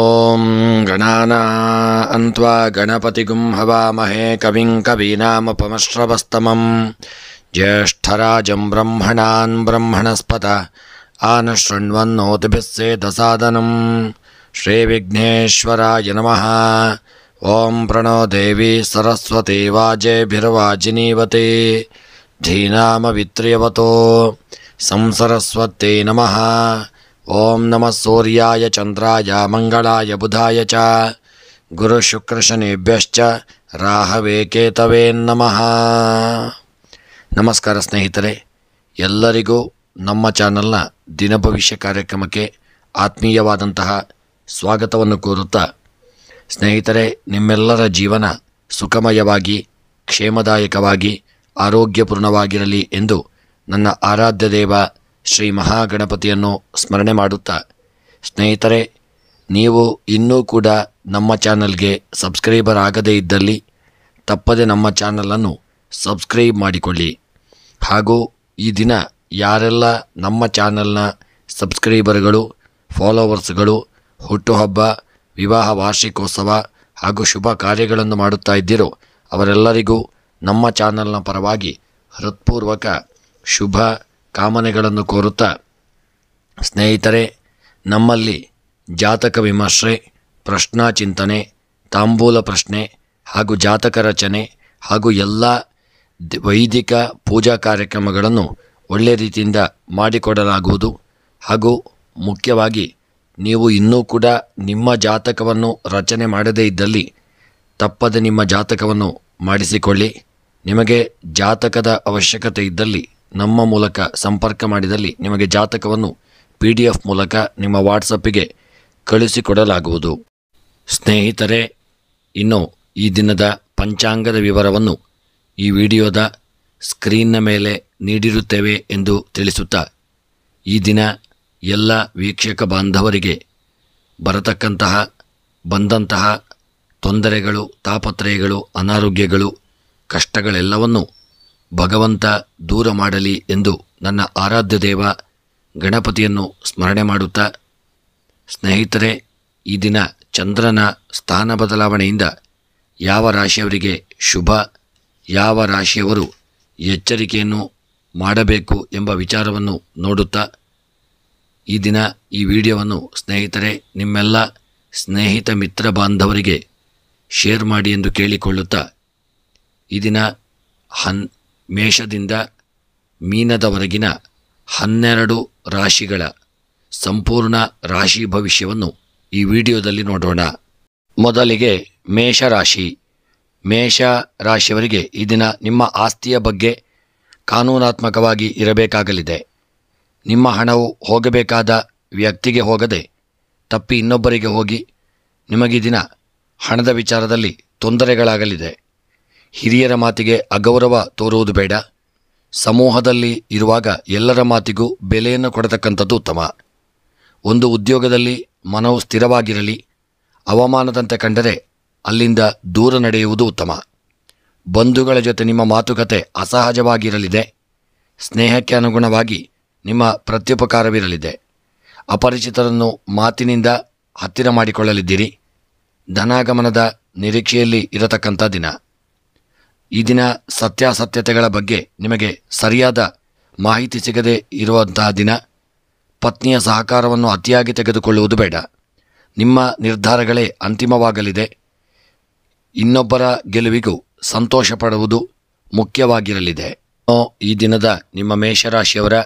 ಓಂ ಗಣಾನಾನ್ವಾ ಗಣಪತಿಗುಂ ಹವಾಮಹೇ ಕವಿಂ ಕವೀನಾಮುಪಮಶ್ರವಸ್ತಮಂ ಜ್ಯೇಷ್ಠರಾಜಂ ಬ್ರಹ್ಮಣಾನ್ ಬ್ರಹ್ಮಣಸ್ಪತ ಆನಶೃಣ್ವನ್ನೋತಿಭಿಸ್ಸೇದಸಾದನಂ ಶ್ರೀವಿಘ್ನೇಶ್ವರಾಯ ನಮಃ. ಓಂ ಪ್ರಣೋ ದೇವಿ ಸರಸ್ವತಿ ವಾಜೇಭಿರ್ವಾಜಿನೀವತಿ ಧೀನಾಮವಿತ್ರ್ಯವತೋ ಸಂಸರಸ್ವತ್ಯೈ ನಮಃ. ಓಂ ನಮಃ ಸೂರ್ಯಾಯ ಚಂದ್ರಾಯ ಮಂಗಳಾಯ ಬುಧಾಯ ಚ ಗುರುಶುಕ್ರಶನಿಭ್ಯಶ್ಚ ರಾಹವೇ ಕೇತವೇ ನಮಃ. ನಮಸ್ಕಾರ ಸ್ನೇಹಿತರೆ, ಎಲ್ಲರಿಗೂ ನಮ್ಮ ಚಾನಲ್ನ ದಿನಭವಿಷ್ಯ ಕಾರ್ಯಕ್ರಮಕ್ಕೆ ಆತ್ಮೀಯವಾದಂತಹ ಸ್ವಾಗತವನ್ನು ಕೋರುತ್ತಾ, ಸ್ನೇಹಿತರೆ, ನಿಮ್ಮೆಲ್ಲರ ಜೀವನ ಸುಖಮಯವಾಗಿ ಕ್ಷೇಮದಾಯಕವಾಗಿ ಆರೋಗ್ಯಪೂರ್ಣವಾಗಿರಲಿ ಎಂದು ನನ್ನ ಆರಾಧ್ಯ ದೇವ ಶ್ರೀ ಮಹಾಗಣಪತಿಯನ್ನು ಸ್ಮರಣೆ ಮಾಡುತ್ತಾ, ಸ್ನೇಹಿತರೆ, ನೀವು ಇನ್ನೂ ಕೂಡ ನಮ್ಮ ಚಾನಲ್ಗೆ ಸಬ್ಸ್ಕ್ರೈಬರ್ ಆಗದೇ ಇದ್ದಲ್ಲಿ ತಪ್ಪದೆ ನಮ್ಮ ಚಾನಲನ್ನು ಸಬ್ಸ್ಕ್ರೈಬ್ ಮಾಡಿಕೊಳ್ಳಿ. ಹಾಗೂ ಈ ದಿನ ಯಾರೆಲ್ಲ ನಮ್ಮ ಚಾನಲ್ನ ಸಬ್ಸ್ಕ್ರೈಬರ್ಗಳು, ಫಾಲೋವರ್ಸ್ಗಳು ಹುಟ್ಟುಹಬ್ಬ, ವಿವಾಹ ವಾರ್ಷಿಕೋತ್ಸವ ಹಾಗೂ ಶುಭ ಕಾರ್ಯಗಳನ್ನು ಮಾಡುತ್ತಾ ಇದ್ದೀರೋ ಅವರೆಲ್ಲರಿಗೂ ನಮ್ಮ ಚಾನಲ್ನ ಪರವಾಗಿ ಹೃತ್ಪೂರ್ವಕ ಶುಭ ಕಾಮನೆಗಳನ್ನು ಕೋರುತ್ತಾ, ಸ್ನೇಹಿತರೆ, ನಮ್ಮಲ್ಲಿ ಜಾತಕ ವಿಮರ್ಶೆ, ಪ್ರಶ್ನಾ ಚಿಂತನೆ, ತಾಂಬೂಲ ಪ್ರಶ್ನೆ ಹಾಗೂ ಜಾತಕ ರಚನೆ ಹಾಗೂ ಎಲ್ಲ ವೈದಿಕ ಪೂಜಾ ಕಾರ್ಯಕ್ರಮಗಳನ್ನು ಒಳ್ಳೆಯ ರೀತಿಯಿಂದ ಮಾಡಿಕೊಡಲಾಗುವುದು. ಹಾಗೂ ಮುಖ್ಯವಾಗಿ ನೀವು ಇನ್ನೂ ಕೂಡ ನಿಮ್ಮ ಜಾತಕವನ್ನು ರಚನೆ ಮಾಡದೇ ಇದ್ದಲ್ಲಿ ತಪ್ಪದೆ ನಿಮ್ಮ ಜಾತಕವನ್ನು ಮಾಡಿಸಿಕೊಳ್ಳಿ. ನಿಮಗೆ ಜಾತಕದ ಅವಶ್ಯಕತೆ ಇದ್ದಲ್ಲಿ ನಮ್ಮ ಮೂಲಕ ಸಂಪರ್ಕ ಮಾಡಿದಲ್ಲಿ ನಿಮಗೆ ಜಾತಕವನ್ನು PDF ಮೂಲಕ ನಿಮ್ಮ ವಾಟ್ಸಪ್ಪಿಗೆ ಕಳಿಸಿಕೊಡಲಾಗುವುದು. ಸ್ನೇಹಿತರೆ, ಇನ್ನು ಈ ದಿನದ ಪಂಚಾಂಗದ ವಿವರವನ್ನು ಈ ವಿಡಿಯೋದ ಸ್ಕ್ರೀನ್ನ ಮೇಲೆ ನೀಡಿರುತ್ತೇವೆ ಎಂದು ತಿಳಿಸುತ್ತಾ, ಈ ದಿನ ಎಲ್ಲ ವೀಕ್ಷಕ ಬಾಂಧವರಿಗೆ ಬಂದಂತಹ ತೊಂದರೆಗಳು, ತಾಪತ್ರಯಗಳು, ಅನಾರೋಗ್ಯಗಳು, ಕಷ್ಟಗಳೆಲ್ಲವನ್ನೂ ಭಗವಂತ ದೂರ ಮಾಡಲಿ ಎಂದು ನನ್ನ ಆರಾಧ್ಯ ದೇವ ಗಣಪತಿಯನ್ನು ಸ್ಮರಣೆ ಮಾಡುತ್ತಾ, ಸ್ನೇಹಿತರೆ, ಈ ದಿನ ಚಂದ್ರನ ಸ್ಥಾನ ಬದಲಾವಣೆಯಿಂದ ಯಾವ ರಾಶಿಯವರಿಗೆ ಶುಭ, ಯಾವ ರಾಶಿಯವರು ಎಚ್ಚರಿಕೆಯನ್ನು ಮಾಡಬೇಕು ಎಂಬ ವಿಚಾರವನ್ನು ನೋಡುತ್ತಾ, ಈ ದಿನ ಈ ವಿಡಿಯೋವನ್ನು ಸ್ನೇಹಿತರೆ ನಿಮ್ಮೆಲ್ಲ ಸ್ನೇಹಿತ ಮಿತ್ರ ಬಾಂಧವರಿಗೆ ಶೇರ್ ಮಾಡಿ ಎಂದು ಕೇಳಿಕೊಳ್ಳುತ್ತಾ, ಈ ದಿನ ಮೇಷದಿಂದ ಮೀನದವರೆಗಿನ 12 ರಾಶಿಗಳ ಸಂಪೂರ್ಣ ರಾಶಿ ಭವಿಷ್ಯವನ್ನು ಈ ವಿಡಿಯೋದಲ್ಲಿ ನೋಡೋಣ. ಮೊದಲಿಗೆ ಮೇಷರಾಶಿ. ಮೇಷ ರಾಶಿಯವರಿಗೆ ಈ ದಿನ ನಿಮ್ಮ ಆಸ್ತಿಯ ಬಗ್ಗೆ ಕಾನೂನಾತ್ಮಕವಾಗಿ ಇರಬೇಕಾಗಲಿದೆ. ನಿಮ್ಮ ಹಣವು ಹೋಗಬೇಕಾದ ವ್ಯಕ್ತಿಗೆ ಹೋಗದೆ ತಪ್ಪಿ ಇನ್ನೊಬ್ಬರಿಗೆ ಹೋಗಿ ನಿಮಗೆ ದಿನ ಹಣದ ವಿಚಾರದಲ್ಲಿ ತೊಂದರೆಗಳಾಗಲಿದೆ. ಹಿರಿಯರ ಮಾತಿಗೆ ಅಗೌರವ ತೋರುವುದು ಬೇಡ. ಸಮೂಹದಲ್ಲಿ ಇರುವಾಗ ಎಲ್ಲರ ಮಾತಿಗೂ ಬೆಲೆಯನ್ನು ಕೊಡತಕ್ಕಂಥದ್ದು ಉತ್ತಮ. ಒಂದು ಉದ್ಯೋಗದಲ್ಲಿ ಮನವು ಸ್ಥಿರವಾಗಿರಲಿ. ಅವಮಾನದಂತೆ ಕಂಡರೆ ಅಲ್ಲಿಂದ ದೂರ ನಡೆಯುವುದು ಉತ್ತಮ. ಬಂಧುಗಳ ಜೊತೆ ನಿಮ್ಮ ಮಾತುಕತೆ ಅಸಹಜವಾಗಿರಲಿದೆ. ಸ್ನೇಹಕ್ಕೆ ಅನುಗುಣವಾಗಿ ನಿಮ್ಮ ಪ್ರತ್ಯುಪಕಾರವಿರಲಿದೆ. ಅಪರಿಚಿತರನ್ನು ಮಾತಿನಿಂದ ಹತ್ತಿರ ಮಾಡಿಕೊಳ್ಳಲಿದ್ದೀರಿ. ಧನಾಗಮನದ ನಿರೀಕ್ಷೆಯಲ್ಲಿ ಇರತಕ್ಕಂಥ ದಿನ. ಈ ದಿನ ಸತ್ಯಾಸತ್ಯತೆಗಳ ಬಗ್ಗೆ ನಿಮಗೆ ಸರಿಯಾದ ಮಾಹಿತಿ ಸಿಗದೆ ಇರುವಂತಹ ದಿನ. ಪತ್ನಿಯ ಸಹಕಾರವನ್ನು ಅತಿಯಾಗಿ ತೆಗೆದುಕೊಳ್ಳುವುದು ಬೇಡ. ನಿಮ್ಮ ನಿರ್ಧಾರಗಳೇ ಅಂತಿಮವಾಗಲಿದೆ. ಇನ್ನೊಬ್ಬರ ಗೆಲುವಿಗೂ ಸಂತೋಷ ಪಡುವುದು ಮುಖ್ಯವಾಗಿರಲಿದೆ. ಈ ದಿನದ ನಿಮ್ಮ ಮೇಷರಾಶಿಯವರ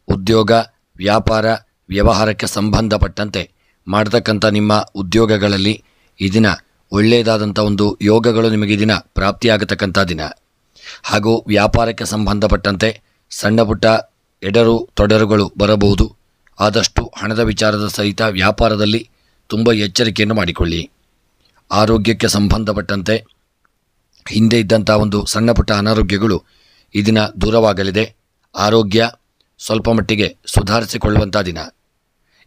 ಉದ್ಯೋಗ, ವ್ಯಾಪಾರ, ವ್ಯವಹಾರಕ್ಕೆ ಸಂಬಂಧಪಟ್ಟಂತೆ ಮಾಡತಕ್ಕಂಥ ನಿಮ್ಮ ಉದ್ಯೋಗಗಳಲ್ಲಿ ಈ ದಿನ ಒಳ್ಳೆಯದಾದಂಥ ಒಂದು ಯೋಗಗಳು ನಿಮಗೆ ದಿನ ಪ್ರಾಪ್ತಿಯಾಗತಕ್ಕಂಥ ದಿನ. ಹಾಗೂ ವ್ಯಾಪಾರಕ್ಕೆ ಸಂಬಂಧಪಟ್ಟಂತೆ ಸಣ್ಣ ಪುಟ್ಟ ಎಡರು ತೊಡರುಗಳು ಬರಬಹುದು. ಆದಷ್ಟು ಹಣದ ವಿಚಾರದ ಸಹಿತ ವ್ಯಾಪಾರದಲ್ಲಿ ತುಂಬ ಎಚ್ಚರಿಕೆಯನ್ನು ಮಾಡಿಕೊಳ್ಳಿ. ಆರೋಗ್ಯಕ್ಕೆ ಸಂಬಂಧಪಟ್ಟಂತೆ ಹಿಂದೆ ಇದ್ದಂಥ ಒಂದು ಸಣ್ಣ ಪುಟ್ಟ ಅನಾರೋಗ್ಯಗಳು ಈ ದಿನ ದೂರವಾಗಲಿದೆ. ಆರೋಗ್ಯ ಸ್ವಲ್ಪ ಮಟ್ಟಿಗೆ ಸುಧಾರಿಸಿಕೊಳ್ಳುವಂಥ ದಿನ.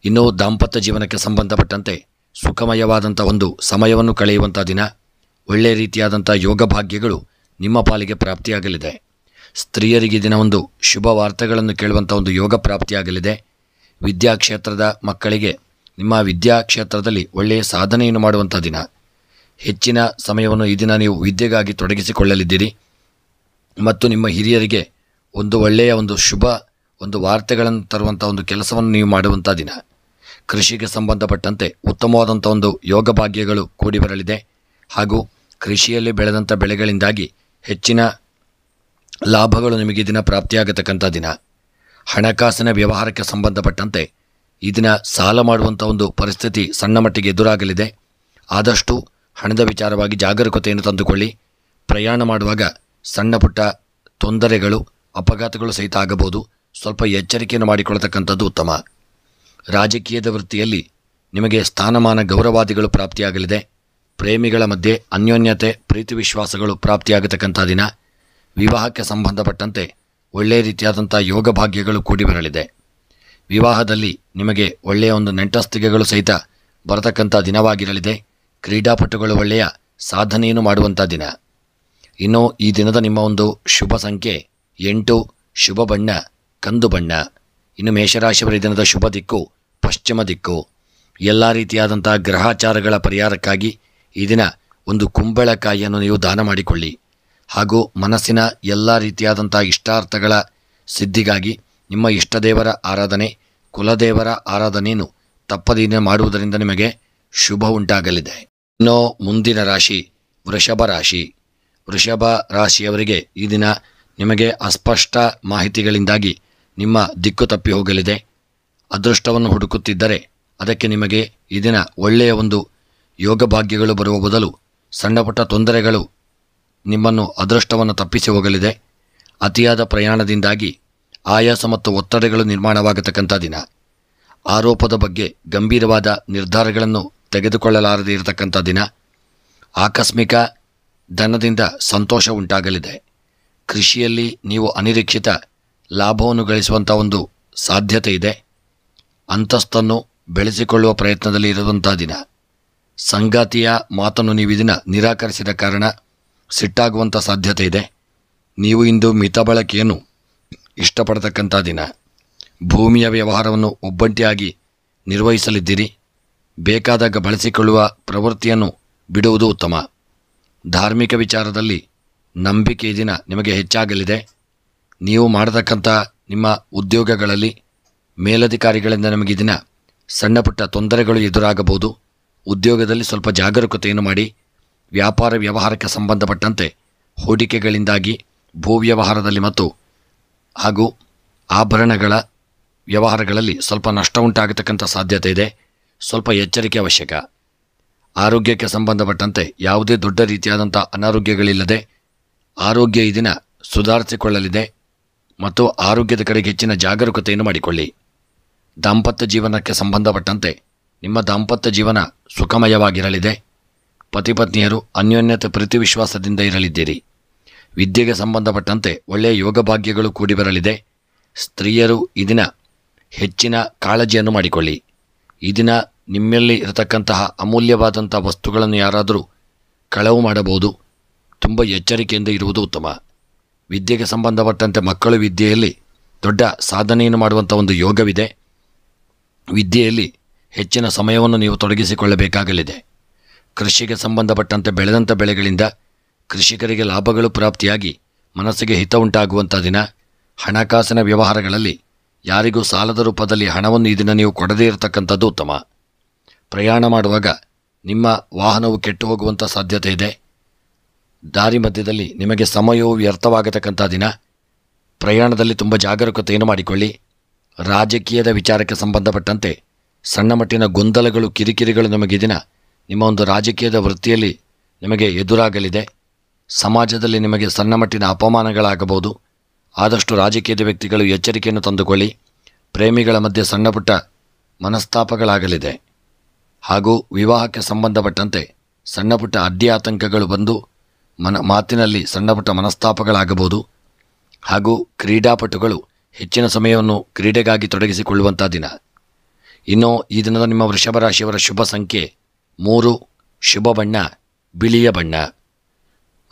ಇನ್ನು ದಾಂಪತ್ಯ ಜೀವನಕ್ಕೆ ಸಂಬಂಧಪಟ್ಟಂತೆ ಸುಖಮಯವಾದಂಥ ಒಂದು ಸಮಯವನ್ನು ಕಳೆಯುವಂಥ ದಿನ. ಒಳ್ಳೆಯ ರೀತಿಯಾದಂಥ ಯೋಗ ಭಾಗ್ಯಗಳು ನಿಮ್ಮ ಪಾಲಿಗೆ ಪ್ರಾಪ್ತಿಯಾಗಲಿದೆ. ಸ್ತ್ರೀಯರಿಗೆ ದಿನ ಒಂದು ಶುಭ ವಾರ್ತೆಗಳನ್ನು ಕೇಳುವಂಥ ಒಂದು ಯೋಗ ಪ್ರಾಪ್ತಿಯಾಗಲಿದೆ. ವಿದ್ಯಾಕ್ಷೇತ್ರದ ಮಕ್ಕಳಿಗೆ ನಿಮ್ಮ ವಿದ್ಯಾ ಕ್ಷೇತ್ರದಲ್ಲಿ ಒಳ್ಳೆಯ ಸಾಧನೆಯನ್ನು ಮಾಡುವಂಥ ದಿನ. ಹೆಚ್ಚಿನ ಸಮಯವನ್ನು ಈ ದಿನ ನೀವು ವಿದ್ಯೆಗಾಗಿ ತೊಡಗಿಸಿಕೊಳ್ಳಲಿದ್ದೀರಿ ಮತ್ತು ನಿಮ್ಮ ಹಿರಿಯರಿಗೆ ಒಂದು ಒಳ್ಳೆಯ ಶುಭ ವಾರ್ತೆಗಳನ್ನು ತರುವಂಥ ಕೆಲಸವನ್ನು ನೀವು ಮಾಡುವಂಥ ದಿನ. ಕೃಷಿಗೆ ಸಂಬಂಧಪಟ್ಟಂತೆ ಉತ್ತಮವಾದಂಥ ಯೋಗ ಭಾಗ್ಯಗಳು ಕೂಡಿ ಬರಲಿದೆ ಹಾಗೂ ಕೃಷಿಯಲ್ಲಿ ಬೆಳೆದಂಥ ಬೆಳೆಗಳಿಂದಾಗಿ ಹೆಚ್ಚಿನ ಲಾಭಗಳು ನಿಮಗೆ ಈ ದಿನ ಪ್ರಾಪ್ತಿಯಾಗತಕ್ಕಂಥ ದಿನ. ಹಣಕಾಸಿನ ವ್ಯವಹಾರಕ್ಕೆ ಸಂಬಂಧಪಟ್ಟಂತೆ ಈ ದಿನ ಸಾಲ ಮಾಡುವಂಥ ಪರಿಸ್ಥಿತಿ ಸಣ್ಣ ಮಟ್ಟಿಗೆ ಎದುರಾಗಲಿದೆ. ಆದಷ್ಟು ಹಣದ ವಿಚಾರವಾಗಿ ಜಾಗರೂಕತೆಯನ್ನು ತಂದುಕೊಳ್ಳಿ. ಪ್ರಯಾಣ ಮಾಡುವಾಗ ಸಣ್ಣ ಪುಟ್ಟ ತೊಂದರೆಗಳು, ಅಪಘಾತಗಳು ಸಹಿತ ಆಗಬಹುದು. ಸ್ವಲ್ಪ ಎಚ್ಚರಿಕೆಯನ್ನು ಮಾಡಿಕೊಳ್ಳತಕ್ಕಂಥದ್ದು ಉತ್ತಮ. ರಾಜಕೀಯದ ವೃತ್ತಿಯಲ್ಲಿ ನಿಮಗೆ ಸ್ಥಾನಮಾನ ಗೌರವಾದಿಗಳು ಪ್ರಾಪ್ತಿಯಾಗಲಿದೆ. ಪ್ರೇಮಿಗಳ ಮಧ್ಯೆ ಅನ್ಯೋನ್ಯತೆ, ಪ್ರೀತಿ ವಿಶ್ವಾಸಗಳು ಪ್ರಾಪ್ತಿಯಾಗತಕ್ಕಂಥ ದಿನ. ವಿವಾಹಕ್ಕೆ ಸಂಬಂಧಪಟ್ಟಂತೆ ಒಳ್ಳೆಯ ರೀತಿಯಾದಂಥ ಯೋಗ ಭಾಗ್ಯಗಳು ಕೂಡಿ ಬರಲಿದೆ. ವಿವಾಹದಲ್ಲಿ ನಿಮಗೆ ಒಳ್ಳೆಯ ನೆಂಟಸ್ತಿಗೆಗಳು ಸಹಿತ ಬರತಕ್ಕಂಥ ದಿನವಾಗಿರಲಿದೆ. ಕ್ರೀಡಾಪಟುಗಳು ಒಳ್ಳೆಯ ಸಾಧನೆಯನ್ನು ಮಾಡುವಂಥ ದಿನ. ಇನ್ನು ಈ ದಿನದ ನಿಮ್ಮ ಶುಭ ಸಂಖ್ಯೆ 8, ಶುಭ ಬಣ್ಣ ಕಂದು ಬಣ್ಣ. ಇನ್ನು ಮೇಷರಾಶಿಯವರ ಈ ದಿನದ ಶುಭ ದಿಕ್ಕು ಪಶ್ಚಿಮ ದಿಕ್ಕು. ಎಲ್ಲ ರೀತಿಯಾದಂಥ ಗ್ರಹಾಚಾರಗಳ ಪರಿಹಾರಕ್ಕಾಗಿ ಈ ದಿನ ಕುಂಬಳಕಾಯಿಯನ್ನು ನೀವು ದಾನ ಮಾಡಿಕೊಳ್ಳಿ ಹಾಗೂ ಮನಸ್ಸಿನ ಎಲ್ಲ ರೀತಿಯಾದಂಥ ಇಷ್ಟಾರ್ಥಗಳ ಸಿದ್ಧಿಗಾಗಿ ನಿಮ್ಮ ಇಷ್ಟದೇವರ ಆರಾಧನೆ, ಕುಲದೇವರ ಆರಾಧನೆಯನ್ನು ತಪ್ಪದೇ ಮಾಡುವುದರಿಂದ ನಿಮಗೆ ಶುಭ ಉಂಟಾಗಲಿದೆ. ಇನ್ನು ಮುಂದಿನ ರಾಶಿ ವೃಷಭ ರಾಶಿ. ವೃಷಭ ರಾಶಿಯವರಿಗೆ ಈ ದಿನ ನಿಮಗೆ ಅಸ್ಪಷ್ಟ ಮಾಹಿತಿಗಳಿಂದಾಗಿ ನಿಮ್ಮ ದಿಕ್ಕು ತಪ್ಪಿ ಹೋಗಲಿದೆ. ಅದೃಷ್ಟವನ್ನು ಹುಡುಕುತ್ತಿದ್ದರೆ ಅದಕ್ಕೆ ನಿಮಗೆ ಈ ದಿನ ಒಳ್ಳೆಯ ಯೋಗ ಭಾಗ್ಯಗಳು ಬರುವ ಬದಲು ಸಣ್ಣ ಪುಟ್ಟ ತೊಂದರೆಗಳು ನಿಮ್ಮನ್ನು ಅದೃಷ್ಟವನ್ನು ತಪ್ಪಿಸಿ ಹೋಗಲಿದೆ. ಅತಿಯಾದ ಪ್ರಯಾಣದಿಂದಾಗಿ ಆಯಾಸ ಮತ್ತು ಒತ್ತಡಗಳು ನಿರ್ಮಾಣವಾಗತಕ್ಕಂಥ ದಿನ. ಆರೋಪದ ಬಗ್ಗೆ ಗಂಭೀರವಾದ ನಿರ್ಧಾರಗಳನ್ನು ತೆಗೆದುಕೊಳ್ಳಲಾರದೇ ಇರತಕ್ಕಂಥ ದಿನ. ಆಕಸ್ಮಿಕ ಧನದಿಂದ ಸಂತೋಷ ಉಂಟಾಗಲಿದೆ. ಕೃಷಿಯಲ್ಲಿ ನೀವು ಅನಿರೀಕ್ಷಿತ ಲಾಭವನ್ನು ಗಳಿಸುವಂಥ ಸಾಧ್ಯತೆ ಇದೆ. ಅಂತಸ್ತನ್ನು ಬೆಳೆಸಿಕೊಳ್ಳುವ ಪ್ರಯತ್ನದಲ್ಲಿ ಇರುವಂಥ ದಿನ. ಸಂಗಾತಿಯ ಮಾತನ್ನು ನೀವು ಇದನ್ನು ನಿರಾಕರಿಸಿದ ಕಾರಣ ಸಿಟ್ಟಾಗುವಂಥ ಸಾಧ್ಯತೆ ಇದೆ. ನೀವು ಇಂದು ಮಿತ ಬಳಕೆಯನ್ನು ಇಷ್ಟಪಡತಕ್ಕಂಥ ದಿನ. ಭೂಮಿಯ ವ್ಯವಹಾರವನ್ನು ಒಬ್ಬಂಟಿಯಾಗಿ ನಿರ್ವಹಿಸಲಿದ್ದೀರಿ. ಬೇಕಾದಾಗ ಬಳಸಿಕೊಳ್ಳುವ ಪ್ರವೃತ್ತಿಯನ್ನು ಬಿಡುವುದು ಉತ್ತಮ. ಧಾರ್ಮಿಕ ವಿಚಾರದಲ್ಲಿ ನಂಬಿಕೆ ಈ ದಿನ ನಿಮಗೆ ಹೆಚ್ಚಾಗಲಿದೆ. ನೀವು ಮಾಡತಕ್ಕಂಥ ನಿಮ್ಮ ಉದ್ಯೋಗಗಳಲ್ಲಿ ಮೇಲಧಿಕಾರಿಗಳಿಂದ ನಿಮಗೆ ಈ ದಿನ ಸಣ್ಣ ಪುಟ್ಟ ತೊಂದರೆಗಳು ಎದುರಾಗಬಹುದು. ಉದ್ಯೋಗದಲ್ಲಿ ಸ್ವಲ್ಪ ಜಾಗರೂಕತೆಯನ್ನು ಮಾಡಿ. ವ್ಯಾಪಾರ ವ್ಯವಹಾರಕ್ಕೆ ಸಂಬಂಧಪಟ್ಟಂತೆ ಹೂಡಿಕೆಗಳಿಂದಾಗಿ ಭೂ ವ್ಯವಹಾರದಲ್ಲಿ ಹಾಗೂ ಆಭರಣಗಳ ವ್ಯವಹಾರಗಳಲ್ಲಿ ಸ್ವಲ್ಪ ನಷ್ಟ ಉಂಟಾಗತಕ್ಕಂಥ ಸಾಧ್ಯತೆ ಇದೆ. ಸ್ವಲ್ಪ ಎಚ್ಚರಿಕೆ ಅವಶ್ಯಕ. ಆರೋಗ್ಯಕ್ಕೆ ಸಂಬಂಧಪಟ್ಟಂತೆ ಯಾವುದೇ ದೊಡ್ಡ ರೀತಿಯಾದಂಥ ಅನಾರೋಗ್ಯಗಳಿಲ್ಲದೆ ಆರೋಗ್ಯ ಈ ದಿನ ಸುಧಾರಿಸಿಕೊಳ್ಳಲಿದೆ ಮತ್ತು ಆರೋಗ್ಯದ ಕಡೆಗೆ ಹೆಚ್ಚಿನ ಜಾಗರೂಕತೆಯನ್ನು ಮಾಡಿಕೊಳ್ಳಿ. ದಾಂಪತ್ಯ ಜೀವನಕ್ಕೆ ಸಂಬಂಧಪಟ್ಟಂತೆ ನಿಮ್ಮ ದಾಂಪತ್ಯ ಜೀವನ ಸುಖಮಯವಾಗಿರಲಿದೆ. ಪತಿ ಪತ್ನಿಯರು ಅನ್ಯೋನ್ಯತೆ ಪ್ರೀತಿ ವಿಶ್ವಾಸದಿಂದ ಇರಲಿದ್ದೀರಿ. ವಿದ್ಯೆಗೆ ಸಂಬಂಧಪಟ್ಟಂತೆ ಒಳ್ಳೆಯ ಯೋಗ ಭಾಗ್ಯಗಳು ಕೂಡಿ ಬರಲಿದೆ. ಸ್ತ್ರೀಯರು ಈ ದಿನ ಹೆಚ್ಚಿನ ಕಾಳಜಿಯನ್ನು ಮಾಡಿಕೊಳ್ಳಿ. ಈ ದಿನ ನಿಮ್ಮಲ್ಲಿ ಇರತಕ್ಕಂತಹ ಅಮೂಲ್ಯವಾದಂಥ ವಸ್ತುಗಳನ್ನು ಯಾರಾದರೂ ಕಳವು ಮಾಡಬಹುದು. ತುಂಬ ಎಚ್ಚರಿಕೆಯಿಂದ ಇರುವುದು ಉತ್ತಮ. ವಿದ್ಯೆಗೆ ಸಂಬಂಧಪಟ್ಟಂತೆ ಮಕ್ಕಳು ವಿದ್ಯೆಯಲ್ಲಿ ದೊಡ್ಡ ಸಾಧನೆಯನ್ನು ಮಾಡುವಂಥ ಯೋಗವಿದೆ. ವಿದ್ಯೆಯಲ್ಲಿ ಹೆಚ್ಚಿನ ಸಮಯವನ್ನು ನೀವು ತೊಡಗಿಸಿಕೊಳ್ಳಬೇಕಾಗಲಿದೆ. ಕೃಷಿಗೆ ಸಂಬಂಧಪಟ್ಟಂತೆ ಬೆಳೆದಂಥ ಬೆಳೆಗಳಿಂದ ಕೃಷಿಕರಿಗೆ ಲಾಭಗಳು ಪ್ರಾಪ್ತಿಯಾಗಿ ಮನಸ್ಸಿಗೆ ಹಿತ ಉಂಟಾಗುವಂಥ ದಿನ. ಹಣಕಾಸಿನ ವ್ಯವಹಾರಗಳಲ್ಲಿ ಯಾರಿಗೂ ಸಾಲದ ರೂಪದಲ್ಲಿ ಹಣವನ್ನು ಈ ದಿನ ನೀವು ಕೊಡದೇ ಇರತಕ್ಕಂಥದ್ದು ಉತ್ತಮ. ಪ್ರಯಾಣ ಮಾಡುವಾಗ ನಿಮ್ಮ ವಾಹನವು ಕೆಟ್ಟು ಹೋಗುವಂಥ ಸಾಧ್ಯತೆ ಇದೆ. ದಾರಿ ಮಧ್ಯದಲ್ಲಿ ನಿಮಗೆ ಸಮಯವು ವ್ಯರ್ಥವಾಗತಕ್ಕಂಥ ದಿನ. ಪ್ರಯಾಣದಲ್ಲಿ ತುಂಬ ಜಾಗರೂಕತೆಯನ್ನು ಮಾಡಿಕೊಳ್ಳಿ. ರಾಜಕೀಯದ ವಿಚಾರಕ್ಕೆ ಸಂಬಂಧಪಟ್ಟಂತೆ ಸಣ್ಣ ಮಟ್ಟಿನ ಗೊಂದಲಗಳು, ಕಿರಿಕಿರಿಗಳು ನಿಮಗೆ ದಿನ ನಿಮ್ಮ ರಾಜಕೀಯದ ವೃತ್ತಿಯಲ್ಲಿ ನಿಮಗೆ ಎದುರಾಗಲಿದೆ. ಸಮಾಜದಲ್ಲಿ ನಿಮಗೆ ಸಣ್ಣ ಮಟ್ಟಿನ ಅಪಮಾನಗಳಾಗಬಹುದು. ಆದಷ್ಟು ರಾಜಕೀಯದ ವ್ಯಕ್ತಿಗಳು ಎಚ್ಚರಿಕೆಯನ್ನು ತಂದುಕೊಳ್ಳಿ. ಪ್ರೇಮಿಗಳ ಮಧ್ಯೆ ಸಣ್ಣ ಪುಟ್ಟ ಮನಸ್ತಾಪಗಳಾಗಲಿದೆ ಹಾಗೂ ವಿವಾಹಕ್ಕೆ ಸಂಬಂಧಪಟ್ಟಂತೆ ಸಣ್ಣ ಪುಟ್ಟ ಅಡ್ಡಿ ಆತಂಕಗಳು ಬಂದು ಮಾತಿನಲ್ಲಿ ಸಣ್ಣ ಪುಟ್ಟ ಮನಸ್ತಾಪಗಳಾಗಬಹುದು ಹಾಗೂ ಕ್ರೀಡಾಪಟುಗಳು ಹೆಚ್ಚಿನ ಸಮಯವನ್ನು ಕ್ರೀಡೆಗಾಗಿ ತೊಡಗಿಸಿಕೊಳ್ಳುವಂಥ ದಿನ. ಇನ್ನು ಈ ದಿನದ ನಿಮ್ಮ ವೃಷಭ ರಾಶಿಯವರ ಶುಭ ಸಂಖ್ಯೆ 3, ಶುಭ ಬಣ್ಣ ಬಿಳಿಯ ಬಣ್ಣ.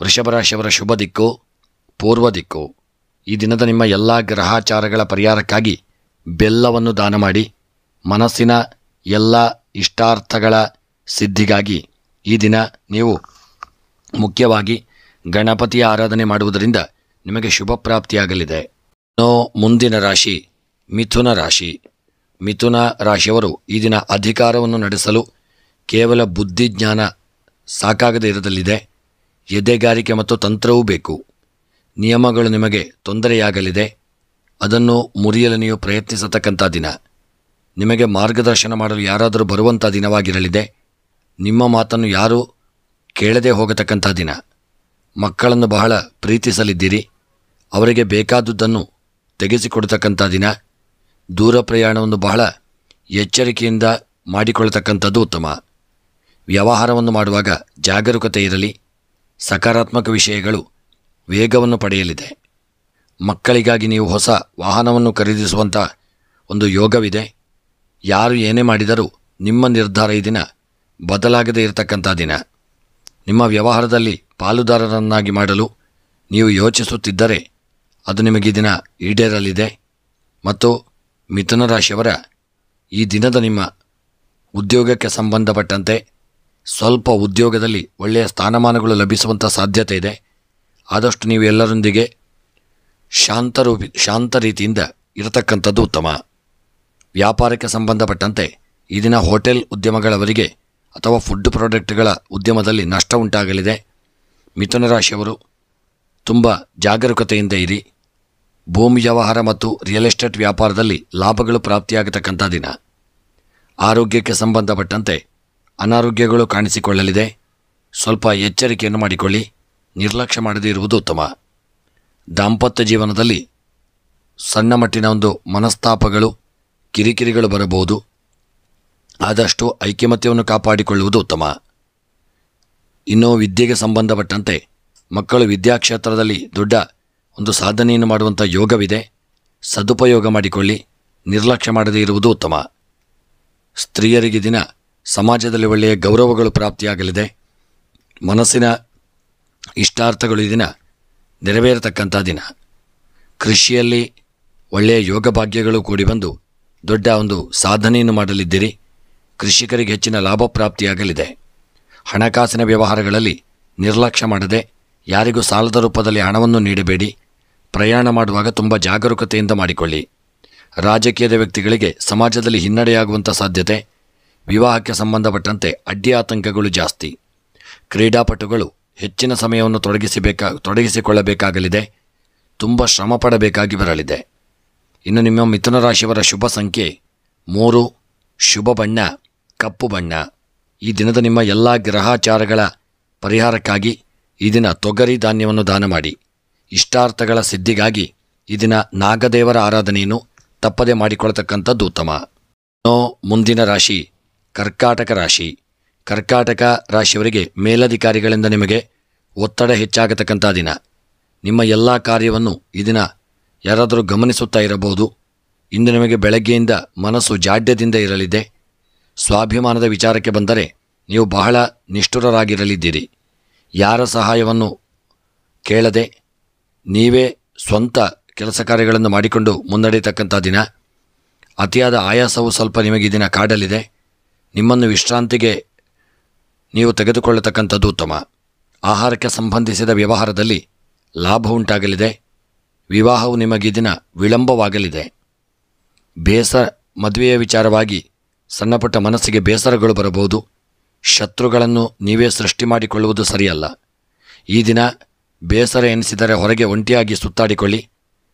ವೃಷಭ ರಾಶಿಯವರ ಶುಭ ದಿಕ್ಕು ಪೂರ್ವ ದಿಕ್ಕು. ಈ ದಿನದ ನಿಮ್ಮ ಎಲ್ಲ ಗ್ರಹಾಚಾರಗಳ ಪರಿಹಾರಕ್ಕಾಗಿ ಬೆಲ್ಲವನ್ನು ದಾನ ಮಾಡಿ. ಮನಸ್ಸಿನ ಎಲ್ಲ ಇಷ್ಟಾರ್ಥಗಳ ಸಿದ್ಧಿಗಾಗಿ ಈ ದಿನ ನೀವು ಮುಖ್ಯವಾಗಿ ಗಣಪತಿಯ ಆರಾಧನೆ ಮಾಡುವುದರಿಂದ ನಿಮಗೆ ಶುಭ ಪ್ರಾಪ್ತಿಯಾಗಲಿದೆ. ಇನ್ನು ಮುಂದಿನ ರಾಶಿ ಮಿಥುನ ರಾಶಿ. ಮಿಥುನ ರಾಶಿಯವರು ಈ ದಿನ ಅಧಿಕಾರವನ್ನು ನಡೆಸಲು ಕೇವಲ ಬುದ್ಧಿಜ್ಞಾನ ಸಾಕಾಗದೇ ಇರಲಿದೆ. ಎದೆಗಾರಿಕೆ ಮತ್ತು ತಂತ್ರವೂ ಬೇಕು. ನಿಯಮಗಳು ನಿಮಗೆ ತೊಂದರೆಯಾಗಲಿದೆ. ಅದನ್ನು ಮುರಿಯಲು ನೀವು ಪ್ರಯತ್ನಿಸತಕ್ಕಂಥ ದಿನ. ನಿಮಗೆ ಮಾರ್ಗದರ್ಶನ ಮಾಡಲು ಯಾರಾದರೂ ಬರುವಂಥ ದಿನವಾಗಿರಲಿದೆ. ನಿಮ್ಮ ಮಾತನ್ನು ಯಾರೂ ಕೇಳದೆ ಹೋಗತಕ್ಕಂಥ ದಿನ. ಮಕ್ಕಳನ್ನು ಬಹಳ ಪ್ರೀತಿಸಲಿದ್ದೀರಿ. ಅವರಿಗೆ ಬೇಕಾದುದನ್ನು ತೆಗೆಸಿಕೊಡ್ತಕ್ಕಂಥ ದಿನ. ದೂರ ಪ್ರಯಾಣವನ್ನು ಬಹಳ ಎಚ್ಚರಿಕೆಯಿಂದ ಮಾಡಿಕೊಳ್ಳತಕ್ಕಂಥದ್ದು ಉತ್ತಮ. ವ್ಯವಹಾರವನ್ನು ಮಾಡುವಾಗ ಜಾಗರೂಕತೆ ಇರಲಿ. ಸಕಾರಾತ್ಮಕ ವಿಷಯಗಳು ವೇಗವನ್ನು ಪಡೆಯಲಿದೆ. ಮಕ್ಕಳಿಗಾಗಿ ನೀವು ಹೊಸ ವಾಹನವನ್ನು ಖರೀದಿಸುವಂಥ ಒಂದು ಯೋಗವಿದೆ. ಯಾರು ಏನೇ ಮಾಡಿದರೂ ನಿಮ್ಮ ನಿರ್ಧಾರ ಈ ದಿನ ಬದಲಾಗದೇ ಇರತಕ್ಕಂಥ ದಿನ. ನಿಮ್ಮ ವ್ಯವಹಾರದಲ್ಲಿ ಪಾಲುದಾರರನ್ನಾಗಿ ಮಾಡಲು ನೀವು ಯೋಚಿಸುತ್ತಿದ್ದರೆ ಅದು ನಿಮಗೆ ಈ ದಿನ ಈಡೇರಲಿದೆ. ಮತ್ತು ಮಿಥುನ ರಾಶಿಯವರ ಈ ದಿನದ ನಿಮ್ಮ ಉದ್ಯೋಗಕ್ಕೆ ಸಂಬಂಧಪಟ್ಟಂತೆ ಸ್ವಲ್ಪ ಉದ್ಯೋಗದಲ್ಲಿ ಒಳ್ಳೆಯ ಸ್ಥಾನಮಾನಗಳು ಲಭಿಸುವಂಥ ಸಾಧ್ಯತೆ ಇದೆ. ಆದಷ್ಟು ನೀವು ಎಲ್ಲರೊಂದಿಗೆ ಶಾಂತ ರೀತಿಯಿಂದ ಇರತಕ್ಕಂಥದ್ದು ಉತ್ತಮ. ವ್ಯಾಪಾರಕ್ಕೆ ಸಂಬಂಧಪಟ್ಟಂತೆ ಈ ದಿನ ಹೋಟೆಲ್ ಉದ್ಯಮಗಳವರಿಗೆ ಅಥವಾ ಫುಡ್ ಪ್ರಾಡಕ್ಟ್ಗಳ ಉದ್ಯಮದಲ್ಲಿ ನಷ್ಟ ಉಂಟಾಗಲಿದೆ. ಮಿಥುನ ರಾಶಿಯವರು ತುಂಬ ಜಾಗರೂಕತೆಯಿಂದ ಇರಿ. ಭೂಮಿ ವ್ಯವಹಾರ ಮತ್ತು ರಿಯಲ್ ಎಸ್ಟೇಟ್ ವ್ಯಾಪಾರದಲ್ಲಿ ಲಾಭಗಳು ಪ್ರಾಪ್ತಿಯಾಗತಕ್ಕಂಥ ದಿನ. ಆರೋಗ್ಯಕ್ಕೆ ಸಂಬಂಧಪಟ್ಟಂತೆ ಅನಾರೋಗ್ಯಗಳು ಕಾಣಿಸಿಕೊಳ್ಳಲಿದೆ. ಸ್ವಲ್ಪ ಎಚ್ಚರಿಕೆಯನ್ನು ಮಾಡಿಕೊಳ್ಳಿ. ನಿರ್ಲಕ್ಷ್ಯ ಮಾಡದೇ ಇರುವುದು ಉತ್ತಮ. ದಾಂಪತ್ಯ ಜೀವನದಲ್ಲಿ ಸಣ್ಣ ಮಟ್ಟಿನ ಒಂದು ಮನಸ್ತಾಪಗಳು, ಕಿರಿಕಿರಿಗಳು ಬರಬಹುದು. ಆದಷ್ಟು ಐಕ್ಯಮತ್ಯವನ್ನು ಕಾಪಾಡಿಕೊಳ್ಳುವುದು ಉತ್ತಮ. ಇನ್ನು ವಿದ್ಯೆಗೆ ಸಂಬಂಧಪಟ್ಟಂತೆ ಮಕ್ಕಳು ವಿದ್ಯಾಕ್ಷೇತ್ರದಲ್ಲಿ ದೊಡ್ಡ ಒಂದು ಸಾಧನೆಯನ್ನು ಮಾಡುವಂಥ ಯೋಗವಿದೆ. ಸದುಪಯೋಗ ಮಾಡಿಕೊಳ್ಳಿ. ನಿರ್ಲಕ್ಷ್ಯ ಮಾಡದೇ ಇರುವುದು ಉತ್ತಮ. ಸ್ತ್ರೀಯರಿಗೆ ದಿನ ಸಮಾಜದಲ್ಲಿ ಒಳ್ಳೆಯ ಗೌರವಗಳು ಪ್ರಾಪ್ತಿಯಾಗಲಿದೆ. ಮನಸ್ಸಿನ ಇಷ್ಟಾರ್ಥಗಳು ಈ ದಿನ ನೆರವೇರತಕ್ಕಂಥ ದಿನ. ಕೃಷಿಯಲ್ಲಿ ಒಳ್ಳೆಯ ಯೋಗ ಭಾಗ್ಯಗಳು ಕೂಡಿ ಬಂದು ದೊಡ್ಡ ಒಂದು ಸಾಧನೆಯನ್ನು ಮಾಡಲಿದ್ದೀರಿ. ಕೃಷಿಕರಿಗೆ ಹೆಚ್ಚಿನ ಲಾಭ ಪ್ರಾಪ್ತಿಯಾಗಲಿದೆ. ಹಣಕಾಸಿನ ವ್ಯವಹಾರಗಳಲ್ಲಿ ನಿರ್ಲಕ್ಷ್ಯ ಮಾಡದೆ ಯಾರಿಗೂ ಸಾಲದ ರೂಪದಲ್ಲಿ ಹಣವನ್ನು ನೀಡಬೇಡಿ. ಪ್ರಯಾಣ ಮಾಡುವಾಗ ತುಂಬ ಜಾಗರೂಕತೆಯಿಂದ ಮಾಡಿಕೊಳ್ಳಿ. ರಾಜಕೀಯದ ವ್ಯಕ್ತಿಗಳಿಗೆ ಸಮಾಜದಲ್ಲಿ ಹಿನ್ನಡೆಯಾಗುವಂಥ ಸಾಧ್ಯತೆ. ವಿವಾಹಕ್ಕೆ ಸಂಬಂಧಪಟ್ಟಂತೆ ಅಡ್ಡಿ ಆತಂಕಗಳು ಜಾಸ್ತಿ. ಕ್ರೀಡಾಪಟುಗಳು ಹೆಚ್ಚಿನ ಸಮಯವನ್ನು ತೊಡಗಿಸಿಕೊಳ್ಳಬೇಕಾಗಲಿದೆ. ತುಂಬ ಶ್ರಮ ಪಡಬೇಕಾಗಿ ಬರಲಿದೆ. ಇನ್ನು ನಿಮ್ಮ ಮಿಥುನ ರಾಶಿಯವರ ಶುಭ ಸಂಖ್ಯೆ 3, ಶುಭ ಬಣ್ಣ ಕಪ್ಪು ಬಣ್ಣ. ಈ ದಿನದ ನಿಮ್ಮ ಎಲ್ಲ ಗ್ರಹಾಚಾರಗಳ ಪರಿಹಾರಕ್ಕಾಗಿ ಈ ದಿನ ತೊಗರಿ ಧಾನ್ಯವನ್ನು ದಾನ ಮಾಡಿ. ಇಷ್ಟಾರ್ಥಗಳ ಸಿದ್ಧಿಗಾಗಿ ಈ ದಿನ ನಾಗದೇವರ ಆರಾಧನೆಯನ್ನು ತಪ್ಪದೆ ಮಾಡಿಕೊಳ್ಳತಕ್ಕಂಥದ್ದು ಉತ್ತಮ. ಇನ್ನು ಮುಂದಿನ ರಾಶಿ ಕರ್ಕಾಟಕ ರಾಶಿ. ಕರ್ಕಾಟಕ ರಾಶಿಯವರಿಗೆ ಮೇಲಧಿಕಾರಿಗಳಿಂದ ನಿಮಗೆ ಒತ್ತಡ ಹೆಚ್ಚಾಗತಕ್ಕಂಥ ದಿನ. ನಿಮ್ಮ ಎಲ್ಲ ಕಾರ್ಯವನ್ನು ಈ ದಿನ ಯಾರಾದರೂ ಗಮನಿಸುತ್ತಾ ಇರಬಹುದು. ಇಂದು ನಿಮಗೆ ಬೆಳಗ್ಗೆಯಿಂದ ಮನಸ್ಸು ಜಾಡ್ಯದಿಂದ ಇರಲಿದೆ. ಸ್ವಾಭಿಮಾನದ ವಿಚಾರಕ್ಕೆ ಬಂದರೆ ನೀವು ಬಹಳ ನಿಷ್ಠುರರಾಗಿರಲಿದ್ದೀರಿ. ಯಾರ ಸಹಾಯವನ್ನು ಕೇಳದೆ ನೀವೇ ಸ್ವಂತ ಕೆಲಸ ಕಾರ್ಯಗಳನ್ನು ಮಾಡಿಕೊಂಡು ಮುನ್ನಡೆಯತಕ್ಕಂಥ ದಿನ. ಅತಿಯಾದ ಆಯಾಸವು ಸ್ವಲ್ಪ ನಿಮಗೆ ಈ ದಿನ ಕಾಡಲಿದೆ. ನಿಮ್ಮನ್ನು ವಿಶ್ರಾಂತಿಗೆ ನೀವು ತೆಗೆದುಕೊಳ್ಳತಕ್ಕಂಥದ್ದು ಉತ್ತಮ. ಆಹಾರಕ್ಕೆ ಸಂಬಂಧಿಸಿದ ವ್ಯವಹಾರದಲ್ಲಿ ಲಾಭ ಉಂಟಾಗಲಿದೆ. ವಿವಾಹವು ನಿಮಗೆ ಈ ದಿನ ವಿಳಂಬವಾಗಲಿದೆ. ಮದುವೆಯ ವಿಚಾರವಾಗಿ ಸಣ್ಣಪುಟ್ಟ ಮನಸ್ಸಿಗೆ ಬೇಸರಗಳು ಬರಬಹುದು. ಶತ್ರುಗಳನ್ನು ನೀವೇ ಸೃಷ್ಟಿ ಮಾಡಿಕೊಳ್ಳುವುದು ಸರಿಯಲ್ಲ. ಈ ದಿನ ಬೇಸರ ಎನಿಸಿದರೆ ಹೊರಗೆ ಒಂಟಿಯಾಗಿ ಸುತ್ತಾಡಿಕೊಳ್ಳಿ.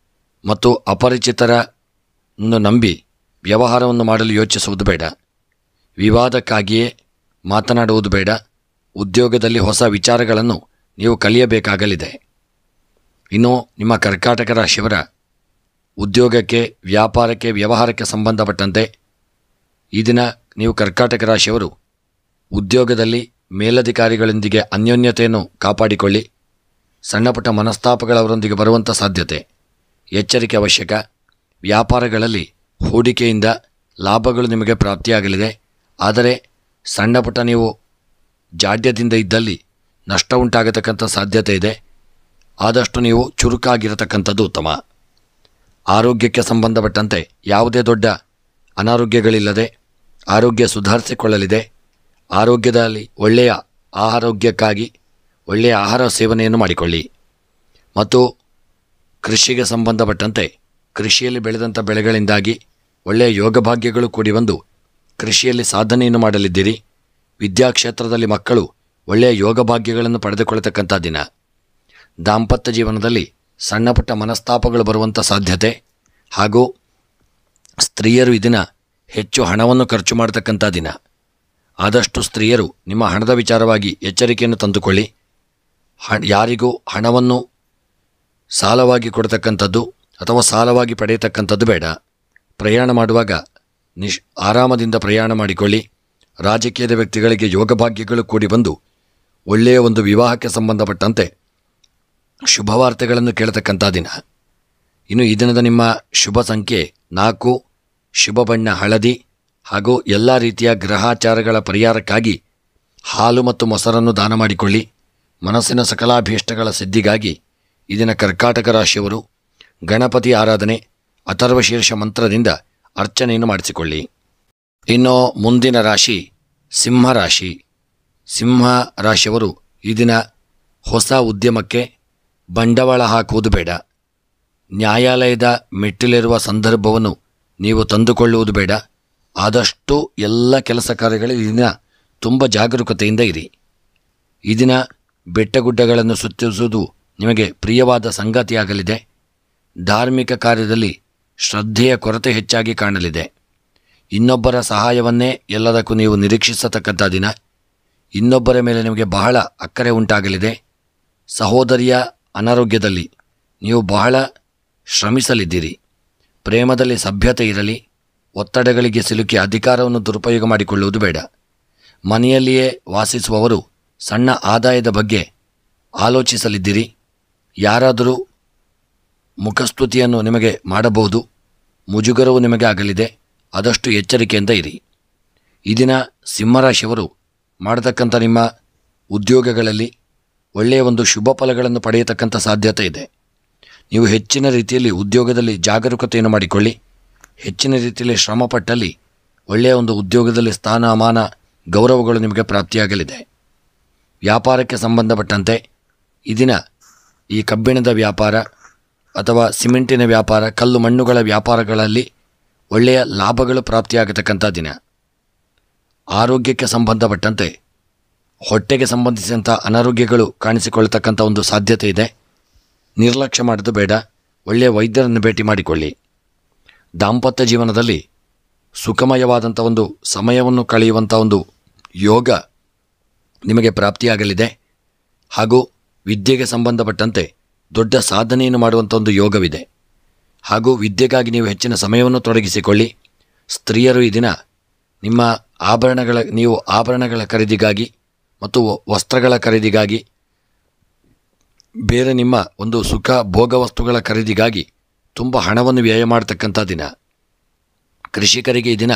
ಮತ್ತು ಅಪರಿಚಿತರನ್ನು ನಂಬಿ ವ್ಯವಹಾರವನ್ನು ಮಾಡಲು ಯೋಚಿಸುವುದು ಬೇಡ. ವಿವಾದಕ್ಕಾಗಿಯೇ ಮಾತನಾಡುವುದು ಬೇಡ. ಉದ್ಯೋಗದಲ್ಲಿ ಹೊಸ ವಿಚಾರಗಳನ್ನು ನೀವು ಕಲಿಯಬೇಕಾಗಲಿದೆ. ಇನ್ನು ನಿಮ್ಮ ಕರ್ಕಾಟಕ ರಾಶಿಯವರ ಉದ್ಯೋಗಕ್ಕೆ, ವ್ಯಾಪಾರಕ್ಕೆ, ವ್ಯವಹಾರಕ್ಕೆ ಸಂಬಂಧಪಟ್ಟಂತೆ ಈ ದಿನ ನೀವು ಕರ್ಕಾಟಕ ರಾಶಿಯವರು ಉದ್ಯೋಗದಲ್ಲಿ ಮೇಲಧಿಕಾರಿಗಳೊಂದಿಗೆ ಅನ್ಯೋನ್ಯತೆಯನ್ನು ಕಾಪಾಡಿಕೊಳ್ಳಿ. ಸಣ್ಣಪುಟ್ಟ ಮನಸ್ತಾಪಗಳವರೊಂದಿಗೆ ಬರುವಂಥ ಸಾಧ್ಯತೆ. ಎಚ್ಚರಿಕೆ ಅವಶ್ಯಕ. ವ್ಯಾಪಾರಗಳಲ್ಲಿ ಹೂಡಿಕೆಯಿಂದ ಲಾಭಗಳು ನಿಮಗೆ ಪ್ರಾಪ್ತಿಯಾಗಲಿದೆ. ಆದರೆ ಸಣ್ಣಪುಟ್ಟ ನೀವು ಜಾಡ್ಯದಿಂದ ಇದ್ದಲ್ಲಿ ನಷ್ಟ ಉಂಟಾಗತಕ್ಕಂಥ ಸಾಧ್ಯತೆ ಇದೆ. ಆದಷ್ಟು ನೀವು ಚುರುಕಾಗಿರತಕ್ಕಂಥದ್ದು ಉತ್ತಮ. ಆರೋಗ್ಯಕ್ಕೆ ಸಂಬಂಧಪಟ್ಟಂತೆ ಯಾವುದೇ ದೊಡ್ಡ ಅನಾರೋಗ್ಯಗಳಿಲ್ಲದೆ ಆರೋಗ್ಯ ಸುಧಾರಿಸಿಕೊಳ್ಳಲಿದೆ. ಆರೋಗ್ಯದಲ್ಲಿ ಒಳ್ಳೆಯ ಆರೋಗ್ಯಕ್ಕಾಗಿ ಒಳ್ಳೆಯ ಆಹಾರ ಸೇವನೆಯನ್ನು ಮಾಡಿಕೊಳ್ಳಿ. ಮತ್ತು ಕೃಷಿಗೆ ಸಂಬಂಧಪಟ್ಟಂತೆ ಕೃಷಿಯಲ್ಲಿ ಬೆಳೆದಂಥ ಬೆಳೆಗಳಿಂದಾಗಿ ಒಳ್ಳೆಯ ಯೋಗಭಾಗ್ಯಗಳು ಕೂಡಿ ಬಂದು ಕೃಷಿಯಲ್ಲಿ ಸಾಧನೆಯನ್ನು ಮಾಡಲಿದ್ದೀರಿ. ವಿದ್ಯಾಕ್ಷೇತ್ರದಲ್ಲಿ ಮಕ್ಕಳು ಒಳ್ಳೆಯ ಯೋಗಭಾಗ್ಯಗಳನ್ನು ಪಡೆದುಕೊಳ್ಳತಕ್ಕಂಥ ದಿನ. ದಾಂಪತ್ಯ ಜೀವನದಲ್ಲಿ ಸಣ್ಣ ಪುಟ್ಟ ಮನಸ್ತಾಪಗಳು ಬರುವಂಥ ಸಾಧ್ಯತೆ ಹಾಗೂ ಸ್ತ್ರೀಯರು ಈ ದಿನ ಹೆಚ್ಚು ಹಣವನ್ನು ಖರ್ಚು ಮಾಡತಕ್ಕಂಥ ದಿನ. ಆದಷ್ಟು ಸ್ತ್ರೀಯರು ನಿಮ್ಮ ಹಣದ ವಿಚಾರವಾಗಿ ಎಚ್ಚರಿಕೆಯನ್ನು ತಂದುಕೊಳ್ಳಿ. ಯಾರಿಗೂ ಹಣವನ್ನು ಸಾಲವಾಗಿ ಕೊಡತಕ್ಕಂಥದ್ದು ಅಥವಾ ಸಾಲವಾಗಿ ಪಡೆಯತಕ್ಕಂಥದ್ದು ಬೇಡ. ಪ್ರಯಾಣ ಮಾಡುವಾಗ ಆರಾಮದಿಂದ ಪ್ರಯಾಣ ಮಾಡಿಕೊಳ್ಳಿ. ರಾಜಕೀಯದ ವ್ಯಕ್ತಿಗಳಿಗೆ ಯೋಗಭಾಗ್ಯಗಳು ಕೂಡಿ ಬಂದು ಒಳ್ಳೆಯ ಒಂದು ವಿವಾಹಕ್ಕೆ ಸಂಬಂಧಪಟ್ಟಂತೆ ಶುಭವಾರ್ತೆಗಳನ್ನು ಕೇಳತಕ್ಕಂಥ ದಿನ. ಇನ್ನು ಈ ದಿನದ ನಿಮ್ಮ ಶುಭ ಸಂಖ್ಯೆ 4, ಶುಭ ಬಣ್ಣ ಹಳದಿ ಹಾಗೂ ಎಲ್ಲ ರೀತಿಯ ಗ್ರಹಾಚಾರಗಳ ಪರಿಹಾರಕ್ಕಾಗಿ ಹಾಲು ಮತ್ತು ಮೊಸರನ್ನು ದಾನ ಮಾಡಿಕೊಳ್ಳಿ. ಮನಸ್ಸಿನ ಸಕಲಾಭೀಷ್ಟಗಳ ಸಿದ್ಧಿಗಾಗಿ ಈ ದಿನ ಕರ್ಕಾಟಕ ರಾಶಿಯವರು ಗಣಪತಿ ಆರಾಧನೆ ಅಥರ್ವಶೀರ್ಷ ಮಂತ್ರದಿಂದ ಅರ್ಚನೆಯನ್ನು ಮಾಡಿಸಿಕೊಳ್ಳಿ. ಇನ್ನು ಮುಂದಿನ ರಾಶಿ ಸಿಂಹರಾಶಿ. ಸಿಂಹ ರಾಶಿಯವರು ಈ ದಿನ ಹೊಸ ಉದ್ಯಮಕ್ಕೆ ಬಂಡವಾಳ ಹಾಕುವುದು ಬೇಡ. ನ್ಯಾಯಾಲಯದ ಮೆಟ್ಟಿಲೇರುವ ಸಂದರ್ಭವನ್ನು ನೀವು ತಂದುಕೊಳ್ಳುವುದು ಬೇಡ. ಆದಷ್ಟು ಎಲ್ಲ ಕೆಲಸ ಕಾರ್ಯಗಳಲ್ಲಿ ಈ ದಿನ ತುಂಬ ಜಾಗರೂಕತೆಯಿಂದ ಇರಿ. ಈ ದಿನ ಬೆಟ್ಟಗುಡ್ಡಗಳನ್ನು ಸುತ್ತಿಸುವುದು ನಿಮಗೆ ಪ್ರಿಯವಾದ ಸಂಗತಿಯಾಗಲಿದೆ. ಧಾರ್ಮಿಕ ಕಾರ್ಯದಲ್ಲಿ ಶ್ರದ್ಧೆಯ ಕೊರತೆ ಹೆಚ್ಚಾಗಿ ಕಾಣಲಿದೆ. ಇನ್ನೊಬ್ಬರ ಸಹಾಯವನ್ನೇ ಎಲ್ಲದಕ್ಕೂ ನೀವು ನಿರೀಕ್ಷಿಸತಕ್ಕಂಥ ದಿನ. ಇನ್ನೊಬ್ಬರ ಮೇಲೆ ನಿಮಗೆ ಬಹಳ ಅಕ್ಕರೆ ಉಂಟಾಗಲಿದೆ. ಸಹೋದರಿಯ ಅನಾರೋಗ್ಯದಲ್ಲಿ ನೀವು ಬಹಳ ಶ್ರಮಿಸಲಿದ್ದೀರಿ. ಪ್ರೇಮದಲ್ಲಿ ಸಭ್ಯತೆ ಇರಲಿ. ಒತ್ತಡಗಳಿಗೆ ಸಿಲುಕಿ ಅಧಿಕಾರವನ್ನು ದುರುಪಯೋಗ ಮಾಡಿಕೊಳ್ಳುವುದು ಬೇಡ. ಮನೆಯಲ್ಲಿಯೇ ವಾಸಿಸುವವರು ಸಣ್ಣ ಆದಾಯದ ಬಗ್ಗೆ ಆಲೋಚಿಸಲಿದ್ದೀರಿ. ಯಾರಾದರೂ ಮುಖಸ್ತುತಿಯನ್ನು ನಿಮಗೆ ಮಾಡಬಹುದು. ಮುಜುಗರವು ನಿಮಗೆ ಆಗಲಿದೆ. ಆದಷ್ಟು ಎಚ್ಚರಿಕೆಯಿಂದ ಇರಿ. ಈ ದಿನ ಸಿಂಹರಾಶಿಯವರು ಮಾಡತಕ್ಕಂಥ ನಿಮ್ಮ ಉದ್ಯೋಗಗಳಲ್ಲಿ ಒಳ್ಳೆಯ ಒಂದು ಶುಭ ಫಲಗಳನ್ನು ಪಡೆಯತಕ್ಕಂಥ ಸಾಧ್ಯತೆ ಇದೆ. ನೀವು ಹೆಚ್ಚಿನ ರೀತಿಯಲ್ಲಿ ಉದ್ಯೋಗದಲ್ಲಿ ಜಾಗರೂಕತೆಯನ್ನು ಮಾಡಿಕೊಳ್ಳಿ. ಹೆಚ್ಚಿನ ರೀತಿಯಲ್ಲಿ ಶ್ರಮಪಟ್ಟಲ್ಲಿ ಒಳ್ಳೆಯ ಒಂದು ಉದ್ಯೋಗದಲ್ಲಿ ಸ್ಥಾನಮಾನ ಗೌರವಗಳು ನಿಮಗೆ ಪ್ರಾಪ್ತಿಯಾಗಲಿದೆ. ವ್ಯಾಪಾರಕ್ಕೆ ಸಂಬಂಧಪಟ್ಟಂತೆ ಈ ದಿನ ಈ ಕಬ್ಬಿಣದ ವ್ಯಾಪಾರ ಅಥವಾ ಸಿಮೆಂಟಿನ ವ್ಯಾಪಾರ, ಕಲ್ಲು ಮಣ್ಣುಗಳ ವ್ಯಾಪಾರಗಳಲ್ಲಿ ಒಳ್ಳೆಯ ಲಾಭಗಳು ಪ್ರಾಪ್ತಿಯಾಗತಕ್ಕಂಥ ದಿನ. ಆರೋಗ್ಯಕ್ಕೆ ಸಂಬಂಧಪಟ್ಟಂತೆ ಹೊಟ್ಟೆಗೆ ಸಂಬಂಧಿಸಿದಂಥ ಅನಾರೋಗ್ಯಗಳು ಕಾಣಿಸಿಕೊಳ್ಳತಕ್ಕಂಥ ಒಂದು ಸಾಧ್ಯತೆ ಇದೆ. ನಿರ್ಲಕ್ಷ್ಯ ಮಾಡೋದು ಬೇಡ. ಒಳ್ಳೆಯ ವೈದ್ಯರನ್ನು ಭೇಟಿ ಮಾಡಿಕೊಳ್ಳಿ. ದಾಂಪತ್ಯ ಜೀವನದಲ್ಲಿ ಸುಖಮಯವಾದಂಥ ಒಂದು ಸಮಯವನ್ನು ಕಳೆಯುವಂಥ ಒಂದು ಯೋಗ ನಿಮಗೆ ಪ್ರಾಪ್ತಿಯಾಗಲಿದೆ. ಹಾಗೂ ವಿದ್ಯೆಗೆ ಸಂಬಂಧಪಟ್ಟಂತೆ ದೊಡ್ಡ ಸಾಧನೆಯನ್ನು ಮಾಡುವಂಥ ಒಂದು ಯೋಗವಿದೆ. ಹಾಗೂ ವಿದ್ಯೆಗಾಗಿ ನೀವು ಹೆಚ್ಚಿನ ಸಮಯವನ್ನು ತೊಡಗಿಸಿಕೊಳ್ಳಿ. ಸ್ತ್ರೀಯರು ಈ ದಿನ ನಿಮ್ಮ ಆಭರಣಗಳ ಖರೀದಿಗಾಗಿ ಮತ್ತು ವಸ್ತ್ರಗಳ ಖರೀದಿಗಾಗಿ, ಬೇರೆ ನಿಮ್ಮ ಒಂದು ಸುಖ ಭೋಗ ವಸ್ತುಗಳ ಖರೀದಿಗಾಗಿ ತುಂಬ ಹಣವನ್ನು ವ್ಯಯ ಮಾಡತಕ್ಕಂಥ ದಿನ. ಕೃಷಿಕರಿಗೆ ಈ ದಿನ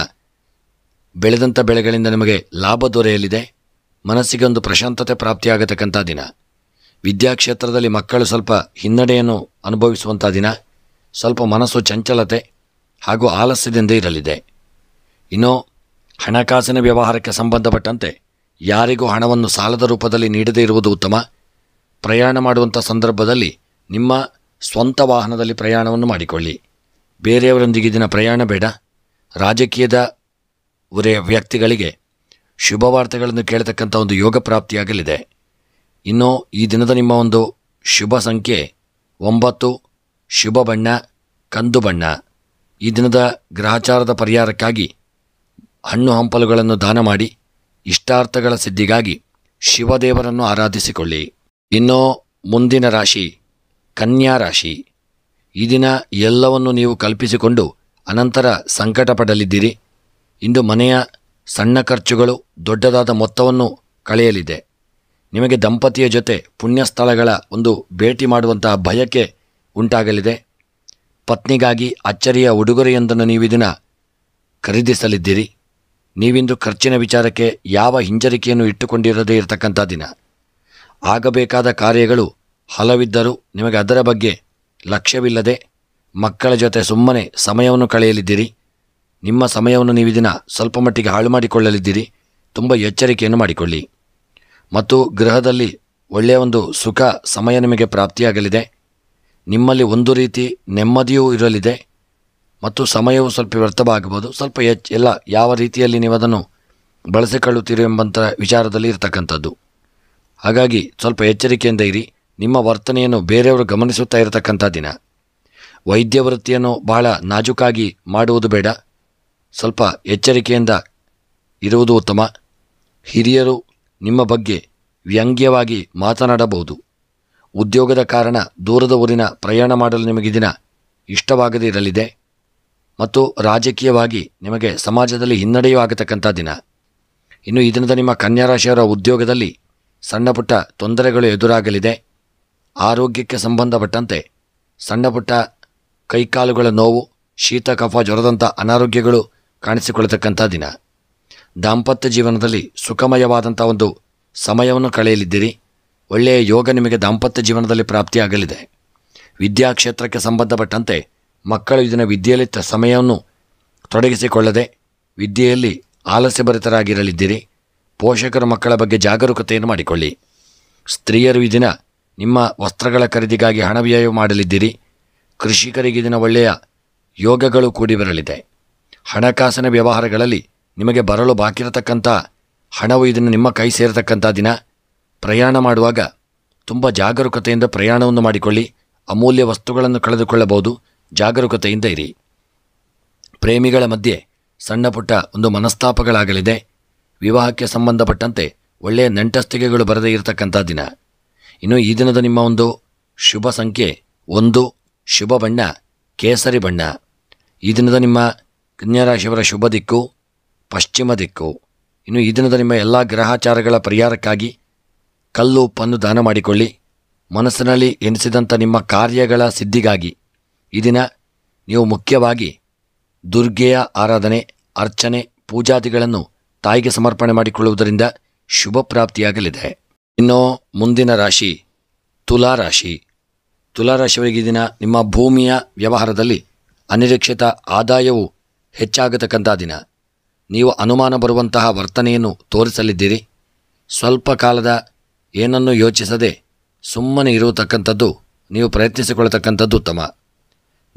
ಬೆಳೆದಂಥ ಬೆಳೆಗಳಿಂದ ನಿಮಗೆ ಲಾಭ ದೊರೆಯಲಿದೆ. ಮನಸ್ಸಿಗೆ ಒಂದು ಪ್ರಶಾಂತತೆ ಪ್ರಾಪ್ತಿಯಾಗತಕ್ಕಂಥ ದಿನ. ವಿದ್ಯಾಕ್ಷೇತ್ರದಲ್ಲಿ ಮಕ್ಕಳು ಸ್ವಲ್ಪ ಹಿನ್ನಡೆಯನ್ನು ಅನುಭವಿಸುವಂಥ ದಿನ. ಸ್ವಲ್ಪ ಮನಸ್ಸು ಚಂಚಲತೆ ಹಾಗೂ ಆಲಸ್ಯದಿಂದ ಇರಲಿದೆ. ಇನ್ನು ಹಣಕಾಸಿನ ವ್ಯವಹಾರಕ್ಕೆ ಸಂಬಂಧಪಟ್ಟಂತೆ ಯಾರಿಗೂ ಹಣವನ್ನು ಸಾಲದ ರೂಪದಲ್ಲಿ ನೀಡದೇ ಇರುವುದು ಉತ್ತಮ. ಪ್ರಯಾಣ ಮಾಡುವಂಥ ಸಂದರ್ಭದಲ್ಲಿ ನಿಮ್ಮ ಸ್ವಂತ ವಾಹನದಲ್ಲಿ ಪ್ರಯಾಣವನ್ನು ಮಾಡಿಕೊಳ್ಳಿ. ಬೇರೆಯವರೊಂದಿಗೆ ದಿನ ಪ್ರಯಾಣ ಬೇಡ. ರಾಜಕೀಯದ ವ್ಯಕ್ತಿಗಳಿಗೆ ಶುಭವಾರ್ತೆಗಳನ್ನು ಕೇಳತಕ್ಕಂಥ ಒಂದು ಯೋಗ ಪ್ರಾಪ್ತಿಯಾಗಲಿದೆ. ಇನ್ನು ಈ ದಿನದ ನಿಮ್ಮ ಒಂದು ಶುಭ ಸಂಖ್ಯೆ 9, ಶುಭ ಬಣ್ಣ ಕಂದು ಬಣ್ಣ. ಈ ದಿನದ ಗ್ರಹಚಾರದ ಪರಿಹಾರಕ್ಕಾಗಿ ಹಣ್ಣು ಹಂಪಲುಗಳನ್ನು ದಾನ ಮಾಡಿ ಇಷ್ಟಾರ್ಥಗಳ ಸಿದ್ಧಿಗಾಗಿ ಶಿವದೇವರನ್ನು ಆರಾಧಿಸಿಕೊಳ್ಳಿ. ಇನ್ನು ಮುಂದಿನ ರಾಶಿ ಕನ್ಯಾ ರಾಶಿ. ಈ ದಿನ ಎಲ್ಲವನ್ನು ನೀವು ಕಲ್ಪಿಸಿಕೊಂಡು ಅನಂತರ ಸಂಕಟ ಪಡಲಿದ್ದೀರಿ. ಇಂದು ಮನೆಯ ಸಣ್ಣ ಖರ್ಚುಗಳು ದೊಡ್ಡದಾದ ಮೊತ್ತವನ್ನು ಕಳೆಯಲಿದೆ. ನಿಮಗೆ ದಂಪತಿಯ ಜೊತೆ ಪುಣ್ಯ ಸ್ಥಳಗಳ ಒಂದು ಭೇಟಿ ಮಾಡುವಂತಹ ಬಯಕೆ ಉಂಟಾಗಲಿದೆ. ಪತ್ನಿಗಾಗಿ ಅಚ್ಚರಿಯ ಉಡುಗೊರೆಯೊಂದನ್ನು ನೀವು ದಿನ ಖರೀದಿಸಲಿದ್ದೀರಿ. ನೀವಿಂದು ಖರ್ಚಿನ ವಿಚಾರಕ್ಕೆ ಯಾವ ಹಿಂಜರಿಕೆಯನ್ನು ಇಟ್ಟುಕೊಂಡಿರದೇ ಇರತಕ್ಕಂಥ ದಿನ. ಆಗಬೇಕಾದ ಕಾರ್ಯಗಳು ಹಲವಿದ್ದರೂ ನಿಮಗೆ ಅದರ ಬಗ್ಗೆ ಲಕ್ಷ್ಯವಿಲ್ಲದೆ ಮಕ್ಕಳ ಜೊತೆ ಸುಮ್ಮನೆ ಸಮಯವನ್ನು ಕಳೆಯಲಿದ್ದೀರಿ. ನಿಮ್ಮ ಸಮಯವನ್ನು ನೀವು ದಿನ ಸ್ವಲ್ಪ ಮಟ್ಟಿಗೆ ಹಾಳು ಮಾಡಿಕೊಳ್ಳಲಿದ್ದೀರಿ. ತುಂಬ ಎಚ್ಚರಿಕೆಯನ್ನು ಮಾಡಿಕೊಳ್ಳಿ. ಮತ್ತು ಗೃಹದಲ್ಲಿ ಒಳ್ಳೆಯ ಒಂದು ಸುಖ ಸಮಯ ನಿಮಗೆ ಪ್ರಾಪ್ತಿಯಾಗಲಿದೆ. ನಿಮ್ಮಲ್ಲಿ ಒಂದು ರೀತಿ ನೆಮ್ಮದಿಯೂ ಇರಲಿದೆ ಮತ್ತು ಸಮಯವು ಸ್ವಲ್ಪ ವ್ಯರ್ಥವಾಗಬಹುದು. ಸ್ವಲ್ಪ ಎಲ್ಲ ಯಾವ ರೀತಿಯಲ್ಲಿ ನೀವು ಅದನ್ನು ಬಳಸಿಕೊಳ್ಳುತ್ತೀರಿ ಎಂಬಂಥ ವಿಚಾರದಲ್ಲಿ ಇರತಕ್ಕಂಥದ್ದು. ಹಾಗಾಗಿ ಸ್ವಲ್ಪ ಎಚ್ಚರಿಕೆಯಿಂದ ಇರಿ. ನಿಮ್ಮ ವರ್ತನೆಯನ್ನು ಬೇರೆಯವರು ಗಮನಿಸುತ್ತಾ ಇರತಕ್ಕಂಥ ದಿನ. ವೈದ್ಯ ವೃತ್ತಿಯನ್ನು ಬಹಳ ನಾಜೂಕಾಗಿ ಮಾಡುವುದು ಬೇಡ. ಸ್ವಲ್ಪ ಎಚ್ಚರಿಕೆಯಿಂದ ಇರುವುದು ಉತ್ತಮ. ಹಿರಿಯರು ನಿಮ್ಮ ಬಗ್ಗೆ ವ್ಯಂಗ್ಯವಾಗಿ ಮಾತನಾಡಬಹುದು. ಉದ್ಯೋಗದ ಕಾರಣ ದೂರದ ಊರಿನ ಪ್ರಯಾಣ ಮಾಡಲು ನಿಮಗೆ ದಿನ ಇಷ್ಟವಾಗದೇ ಇರಲಿದೆ ಮತ್ತು ರಾಜಕೀಯವಾಗಿ ನಿಮಗೆ ಸಮಾಜದಲ್ಲಿ ಹಿನ್ನಡೆಯೂ ಆಗತಕ್ಕಂಥ ದಿನ. ಇನ್ನು ಈ ದಿನದ ನಿಮ್ಮ ಕನ್ಯಾ ರಾಶಿಯವರ ಉದ್ಯೋಗದಲ್ಲಿ ಸಣ್ಣ ಪುಟ್ಟ ತೊಂದರೆಗಳು ಎದುರಾಗಲಿದೆ. ಆರೋಗ್ಯಕ್ಕೆ ಸಂಬಂಧಪಟ್ಟಂತೆ ಸಣ್ಣ ಪುಟ್ಟ ಕೈಕಾಲುಗಳ ನೋವು, ಶೀತ, ಕಫ, ಜ್ವರದಂಥ ಅನಾರೋಗ್ಯಗಳು ಕಾಣಿಸಿಕೊಳ್ಳತಕ್ಕಂಥ ದಿನ. ದಾಂಪತ್ಯ ಜೀವನದಲ್ಲಿ ಸುಖಮಯವಾದಂಥ ಒಂದು ಸಮಯವನ್ನು ಕಳೆಯಲಿದ್ದೀರಿ. ಒಳ್ಳೆಯ ಯೋಗ ನಿಮಗೆ ದಾಂಪತ್ಯ ಜೀವನದಲ್ಲಿ ಪ್ರಾಪ್ತಿಯಾಗಲಿದೆ. ವಿದ್ಯಾಕ್ಷೇತ್ರಕ್ಕೆ ಸಂಬಂಧಪಟ್ಟಂತೆ ಮಕ್ಕಳು ಇದನ್ನು ವಿದ್ಯೆಯಲ್ಲಿ ಸಮಯವನ್ನು ತೊಡಗಿಸಿಕೊಳ್ಳದೆ ವಿದ್ಯೆಯಲ್ಲಿ ಆಲಸ್ಯಭರಿತರಾಗಿರಲಿದ್ದೀರಿ. ಪೋಷಕರು ಮಕ್ಕಳ ಬಗ್ಗೆ ಜಾಗರೂಕತೆಯನ್ನು ಮಾಡಿಕೊಳ್ಳಿ. ಸ್ತ್ರೀಯರು ಈ ದಿನ ನಿಮ್ಮ ವಸ್ತ್ರಗಳ ಖರೀದಿಗಾಗಿ ಹಣ ವ್ಯಯ ಮಾಡಲಿದ್ದೀರಿ. ಕೃಷಿಕರಿಗೆ ದಿನ ಒಳ್ಳೆಯ ಯೋಗಗಳು ಕೂಡಿ ಬರಲಿದೆ. ಹಣಕಾಸಿನ ವ್ಯವಹಾರಗಳಲ್ಲಿ ನಿಮಗೆ ಬರಲು ಬಾಕಿರತಕ್ಕಂಥ ಹಣವು ಇದನ್ನು ನಿಮ್ಮ ಕೈ ಸೇರತಕ್ಕಂಥ ದಿನ. ಪ್ರಯಾಣ ಮಾಡುವಾಗ ತುಂಬ ಜಾಗರೂಕತೆಯಿಂದ ಪ್ರಯಾಣವನ್ನು ಮಾಡಿಕೊಳ್ಳಿ. ಅಮೂಲ್ಯ ವಸ್ತುಗಳನ್ನು ಕಳೆದುಕೊಳ್ಳಬಹುದು. ಜಾಗರೂಕತೆಯಿಂದ ಇರಿ. ಪ್ರೇಮಿಗಳ ಮಧ್ಯೆ ಸಣ್ಣ ಪುಟ್ಟ ಒಂದು ಮನಸ್ತಾಪಗಳಾಗಲಿದೆ. ವಿವಾಹಕ್ಕೆ ಸಂಬಂಧಪಟ್ಟಂತೆ ಒಳ್ಳೆಯ ನೆಂಟಸ್ತಿಗೆಗಳು ಬರದೇ ಇರತಕ್ಕಂಥ ದಿನ. ಇನ್ನು ಈ ದಿನದ ನಿಮ್ಮ ಒಂದು ಶುಭ ಸಂಖ್ಯೆ 1, ಶುಭ ಬಣ್ಣ ಕೇಸರಿ ಬಣ್ಣ. ಈ ದಿನದ ನಿಮ್ಮ ಕನ್ಯಾ ರಾಶಿಯವರ ಶುಭ ದಿಕ್ಕು ಪಶ್ಚಿಮ ದಿಕ್ಕು. ಇನ್ನು ಈ ದಿನದ ನಿಮ್ಮ ಎಲ್ಲ ಗ್ರಹಾಚಾರಗಳ ಪರಿಹಾರಕ್ಕಾಗಿ ಕಲ್ಲು ಉಪ್ಪನ್ನು ದಾನ ಮಾಡಿಕೊಳ್ಳಿ. ಮನಸ್ಸಿನಲ್ಲಿ ಎನಿಸಿದಂಥ ನಿಮ್ಮ ಕಾರ್ಯಗಳ ಸಿದ್ಧಿಗಾಗಿ ಈ ದಿನ ನೀವು ಮುಖ್ಯವಾಗಿ ದುರ್ಗೆಯ ಆರಾಧನೆ, ಅರ್ಚನೆ, ಪೂಜಾದಿಗಳನ್ನು ತಾಯಿಗೆ ಸಮರ್ಪಣೆ ಮಾಡಿಕೊಳ್ಳುವುದರಿಂದ ಶುಭ ಪ್ರಾಪ್ತಿಯಾಗಲಿದೆ. ಇನ್ನು ಮುಂದಿನ ರಾಶಿ ತುಲಾರಾಶಿ. ತುಲಾರಾಶಿಯವರಿಗೆ ಈ ದಿನ ನಿಮ್ಮ ಭೂಮಿಯ ವ್ಯವಹಾರದಲ್ಲಿ ಅನಿರೀಕ್ಷಿತ ಆದಾಯವು ಹೆಚ್ಚಾಗತಕ್ಕಂಥ ದಿನ. ನೀವು ಅನುಮಾನ ಬರುವಂತಹ ವರ್ತನೆಯನ್ನು ತೋರಿಸಲಿದ್ದೀರಿ. ಸ್ವಲ್ಪ ಕಾಲದ ಏನನ್ನು ಯೋಚಿಸದೆ ಸುಮ್ಮನೆ ಇರುವತಕ್ಕಂಥದ್ದು ನೀವು ಪ್ರಯತ್ನಿಸಿಕೊಳ್ಳತಕ್ಕಂಥದ್ದು ಉತ್ತಮ.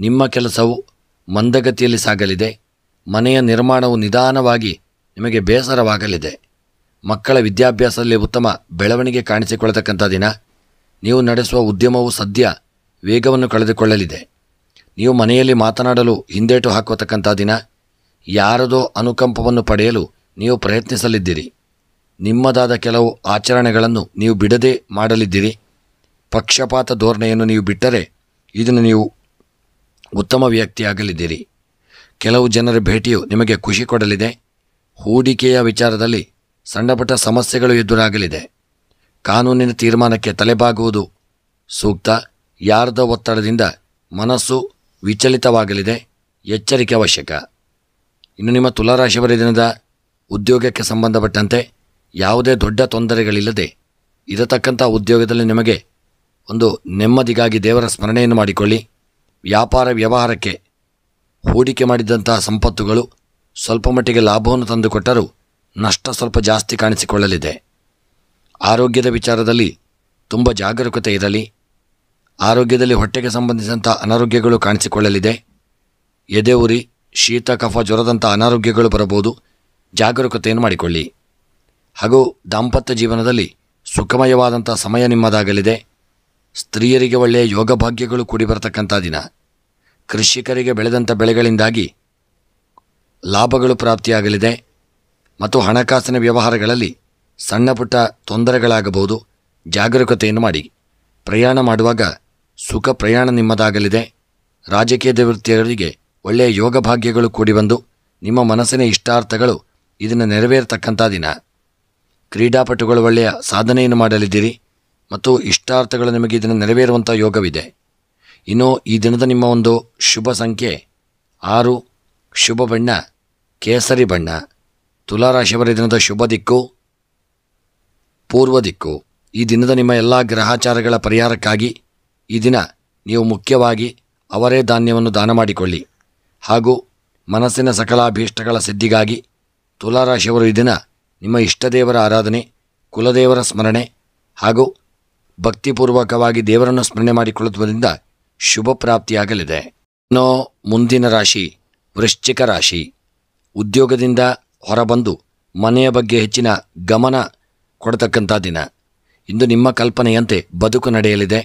ನಿಮ್ಮ ಕೆಲಸವು ಮಂದಗತಿಯಲ್ಲಿ ಸಾಗಲಿದೆ. ಮನೆಯ ನಿರ್ಮಾಣವು ನಿಧಾನವಾಗಿ ನಿಮಗೆ ಬೇಸರವಾಗಲಿದೆ. ಮಕ್ಕಳ ವಿದ್ಯಾಭ್ಯಾಸದಲ್ಲಿ ಉತ್ತಮ ಬೆಳವಣಿಗೆ ಕಾಣಿಸಿಕೊಳ್ಳತಕ್ಕಂಥ ದಿನ. ನೀವು ನಡೆಸುವ ಉದ್ಯಮವು ಸದ್ಯ ವೇಗವನ್ನು ಕಳೆದುಕೊಳ್ಳಲಿದೆ. ನೀವು ಮನೆಯಲ್ಲಿ ಮಾತನಾಡಲು ಹಿಂದೇಟು ಹಾಕತಕ್ಕಂಥ ದಿನ. ಯಾರದೋ ಅನುಕಂಪವನ್ನು ಪಡೆಯಲು ನೀವು ಪ್ರಯತ್ನಿಸಲಿದ್ದೀರಿ. ನಿಮ್ಮದಾದ ಕೆಲವು ಆಚರಣೆಗಳನ್ನು ನೀವು ಬಿಡದೆ ಮಾಡಲಿದ್ದೀರಿ. ಪಕ್ಷಪಾತ ಧೋರಣೆಯನ್ನು ನೀವು ಬಿಟ್ಟರೆ ಇದನ್ನು ನೀವು ಉತ್ತಮ ವ್ಯಕ್ತಿಯಾಗಲಿದ್ದೀರಿ. ಕೆಲವು ಜನರ ಭೇಟಿಯು ನಿಮಗೆ ಖುಷಿ ಕೊಡಲಿದೆ. ಹೂಡಿಕೆಯ ವಿಚಾರದಲ್ಲಿ ಸಣ್ಣಪುಟ್ಟ ಸಮಸ್ಯೆಗಳು ಎದುರಾಗಲಿದೆ. ಕಾನೂನಿನ ತೀರ್ಮಾನಕ್ಕೆ ತಲೆಬಾಗುವುದು ಸೂಕ್ತ. ಯಾರದೋ ಒತ್ತಡದಿಂದ ಮನಸ್ಸು ವಿಚಲಿತವಾಗಲಿದೆ. ಎಚ್ಚರಿಕೆ ಅವಶ್ಯಕ. ಇನ್ನು ನಿಮ್ಮ ತುಲಾರಾಶಿಯವರ ದಿನದ ಉದ್ಯೋಗಕ್ಕೆ ಸಂಬಂಧಪಟ್ಟಂತೆ ಯಾವುದೇ ದೊಡ್ಡ ತೊಂದರೆಗಳಿಲ್ಲದೆ ಇರತಕ್ಕಂಥ ಉದ್ಯೋಗದಲ್ಲಿ ನಿಮಗೆ ಒಂದು ನೆಮ್ಮದಿಗಾಗಿ ದೇವರ ಸ್ಮರಣೆಯನ್ನು ಮಾಡಿಕೊಳ್ಳಿ. ವ್ಯಾಪಾರ ವ್ಯವಹಾರಕ್ಕೆ ಹೂಡಿಕೆ ಮಾಡಿದಂತಹ ಸಂಪತ್ತುಗಳು ಸ್ವಲ್ಪ ಮಟ್ಟಿಗೆ ಲಾಭವನ್ನು ತಂದುಕೊಟ್ಟರೂ ನಷ್ಟ ಸ್ವಲ್ಪ ಜಾಸ್ತಿ ಕಾಣಿಸಿಕೊಳ್ಳಲಿದೆ. ಆರೋಗ್ಯದ ವಿಚಾರದಲ್ಲಿ ತುಂಬ ಜಾಗರೂಕತೆ ಇರಲಿ. ಆರೋಗ್ಯದಲ್ಲಿ ಹೊಟ್ಟೆಗೆ ಸಂಬಂಧಿಸಿದಂಥ ಅನಾರೋಗ್ಯಗಳು ಕಾಣಿಸಿಕೊಳ್ಳಲಿದೆ. ಎದೆ ಉರಿ, ಶೀತ, ಕಫ, ಜ್ವರದಂಥ ಅನಾರೋಗ್ಯಗಳು ಬರಬಹುದು. ಜಾಗರೂಕತೆಯನ್ನು ಮಾಡಿಕೊಳ್ಳಿ. ಹಾಗೂ ದಾಂಪತ್ಯ ಜೀವನದಲ್ಲಿ ಸುಖಮಯವಾದಂಥ ಸಮಯ ನಿಮ್ಮದಾಗಲಿದೆ. ಸ್ತ್ರೀಯರಿಗೆ ಒಳ್ಳೆಯ ಯೋಗ ಭಾಗ್ಯಗಳು ಕೂಡಿ ಬರತಕ್ಕಂಥ ದಿನ. ಕೃಷಿಕರಿಗೆ ಬೆಳೆದಂಥ ಬೆಳೆಗಳಿಂದಾಗಿ ಲಾಭಗಳು ಪ್ರಾಪ್ತಿಯಾಗಲಿದೆ ಮತ್ತು ಹಣಕಾಸಿನ ವ್ಯವಹಾರಗಳಲ್ಲಿ ಸಣ್ಣ ಪುಟ್ಟ ತೊಂದರೆಗಳಾಗಬಹುದು. ಜಾಗರೂಕತೆಯನ್ನು ಮಾಡಿ. ಪ್ರಯಾಣ ಮಾಡುವಾಗ ಸುಖ ಪ್ರಯಾಣ ನಿಮ್ಮದಾಗಲಿದೆ. ರಾಜಕೀಯದ ವೃತ್ತಿಯವರಿಗೆ ಒಳ್ಳೆಯ ಯೋಗ ಭಾಗ್ಯಗಳು ಕೂಡಿ ಬಂದು ನಿಮ್ಮ ಮನಸ್ಸಿನ ಇಷ್ಟಾರ್ಥಗಳು ಇದನ್ನು ನೆರವೇರತಕ್ಕಂಥ ದಿನ. ಕ್ರೀಡಾಪಟುಗಳು ಒಳ್ಳೆಯ ಸಾಧನೆಯನ್ನು ಮಾಡಲಿದ್ದೀರಿ ಮತ್ತು ಇಷ್ಟಾರ್ಥಗಳು ನಿಮಗೆ ಇದನ್ನು ನೆರವೇರುವಂಥ ಯೋಗವಿದೆ. ಇನ್ನು ಈ ದಿನದ ನಿಮ್ಮ ಒಂದು ಶುಭ ಸಂಖ್ಯೆ 6, ಶುಭ ಬಣ್ಣ ಕೇಸರಿ ಬಣ್ಣ. ತುಲಾರಾಶಿಯವರ ದಿನದ ಶುಭ ದಿಕ್ಕು ಪೂರ್ವ ದಿಕ್ಕು. ಈ ದಿನದ ನಿಮ್ಮ ಎಲ್ಲ ಗ್ರಹಾಚಾರಗಳ ಪರಿಹಾರಕ್ಕಾಗಿ ಈ ದಿನ ನೀವು ಮುಖ್ಯವಾಗಿ ಅವರೇ ಧಾನ್ಯವನ್ನು ದಾನ ಮಾಡಿಕೊಳ್ಳಿ ಹಾಗೂ ಮನಸ್ಸಿನ ಸಕಲ ಅಭೀಷ್ಟಗಳ ಸಿದ್ಧಿಗಾಗಿ ತುಲಾರಾಶಿಯವರು ಈ ದಿನ ನಿಮ್ಮ ಇಷ್ಟದೇವರ ಆರಾಧನೆ, ಕುಲದೇವರ ಸ್ಮರಣೆ ಹಾಗೂ ಭಕ್ತಿಪೂರ್ವಕವಾಗಿ ದೇವರನ್ನು ಸ್ಮರಣೆ ಮಾಡಿಕೊಳ್ಳುವುದರಿಂದ ಶುಭ ಪ್ರಾಪ್ತಿಯಾಗಲಿದೆ. ಇನ್ನು ಮುಂದಿನ ರಾಶಿ ವೃಶ್ಚಿಕ ರಾಶಿ. ಉದ್ಯೋಗದಿಂದ ಹೊರಬಂದು ಮನೆಯ ಬಗ್ಗೆ ಹೆಚ್ಚಿನ ಗಮನ ಕೊಡತಕ್ಕಂಥ ದಿನ. ಇಂದು ನಿಮ್ಮ ಕಲ್ಪನೆಯಂತೆ ಬದುಕು ನಡೆಯಲಿದೆ.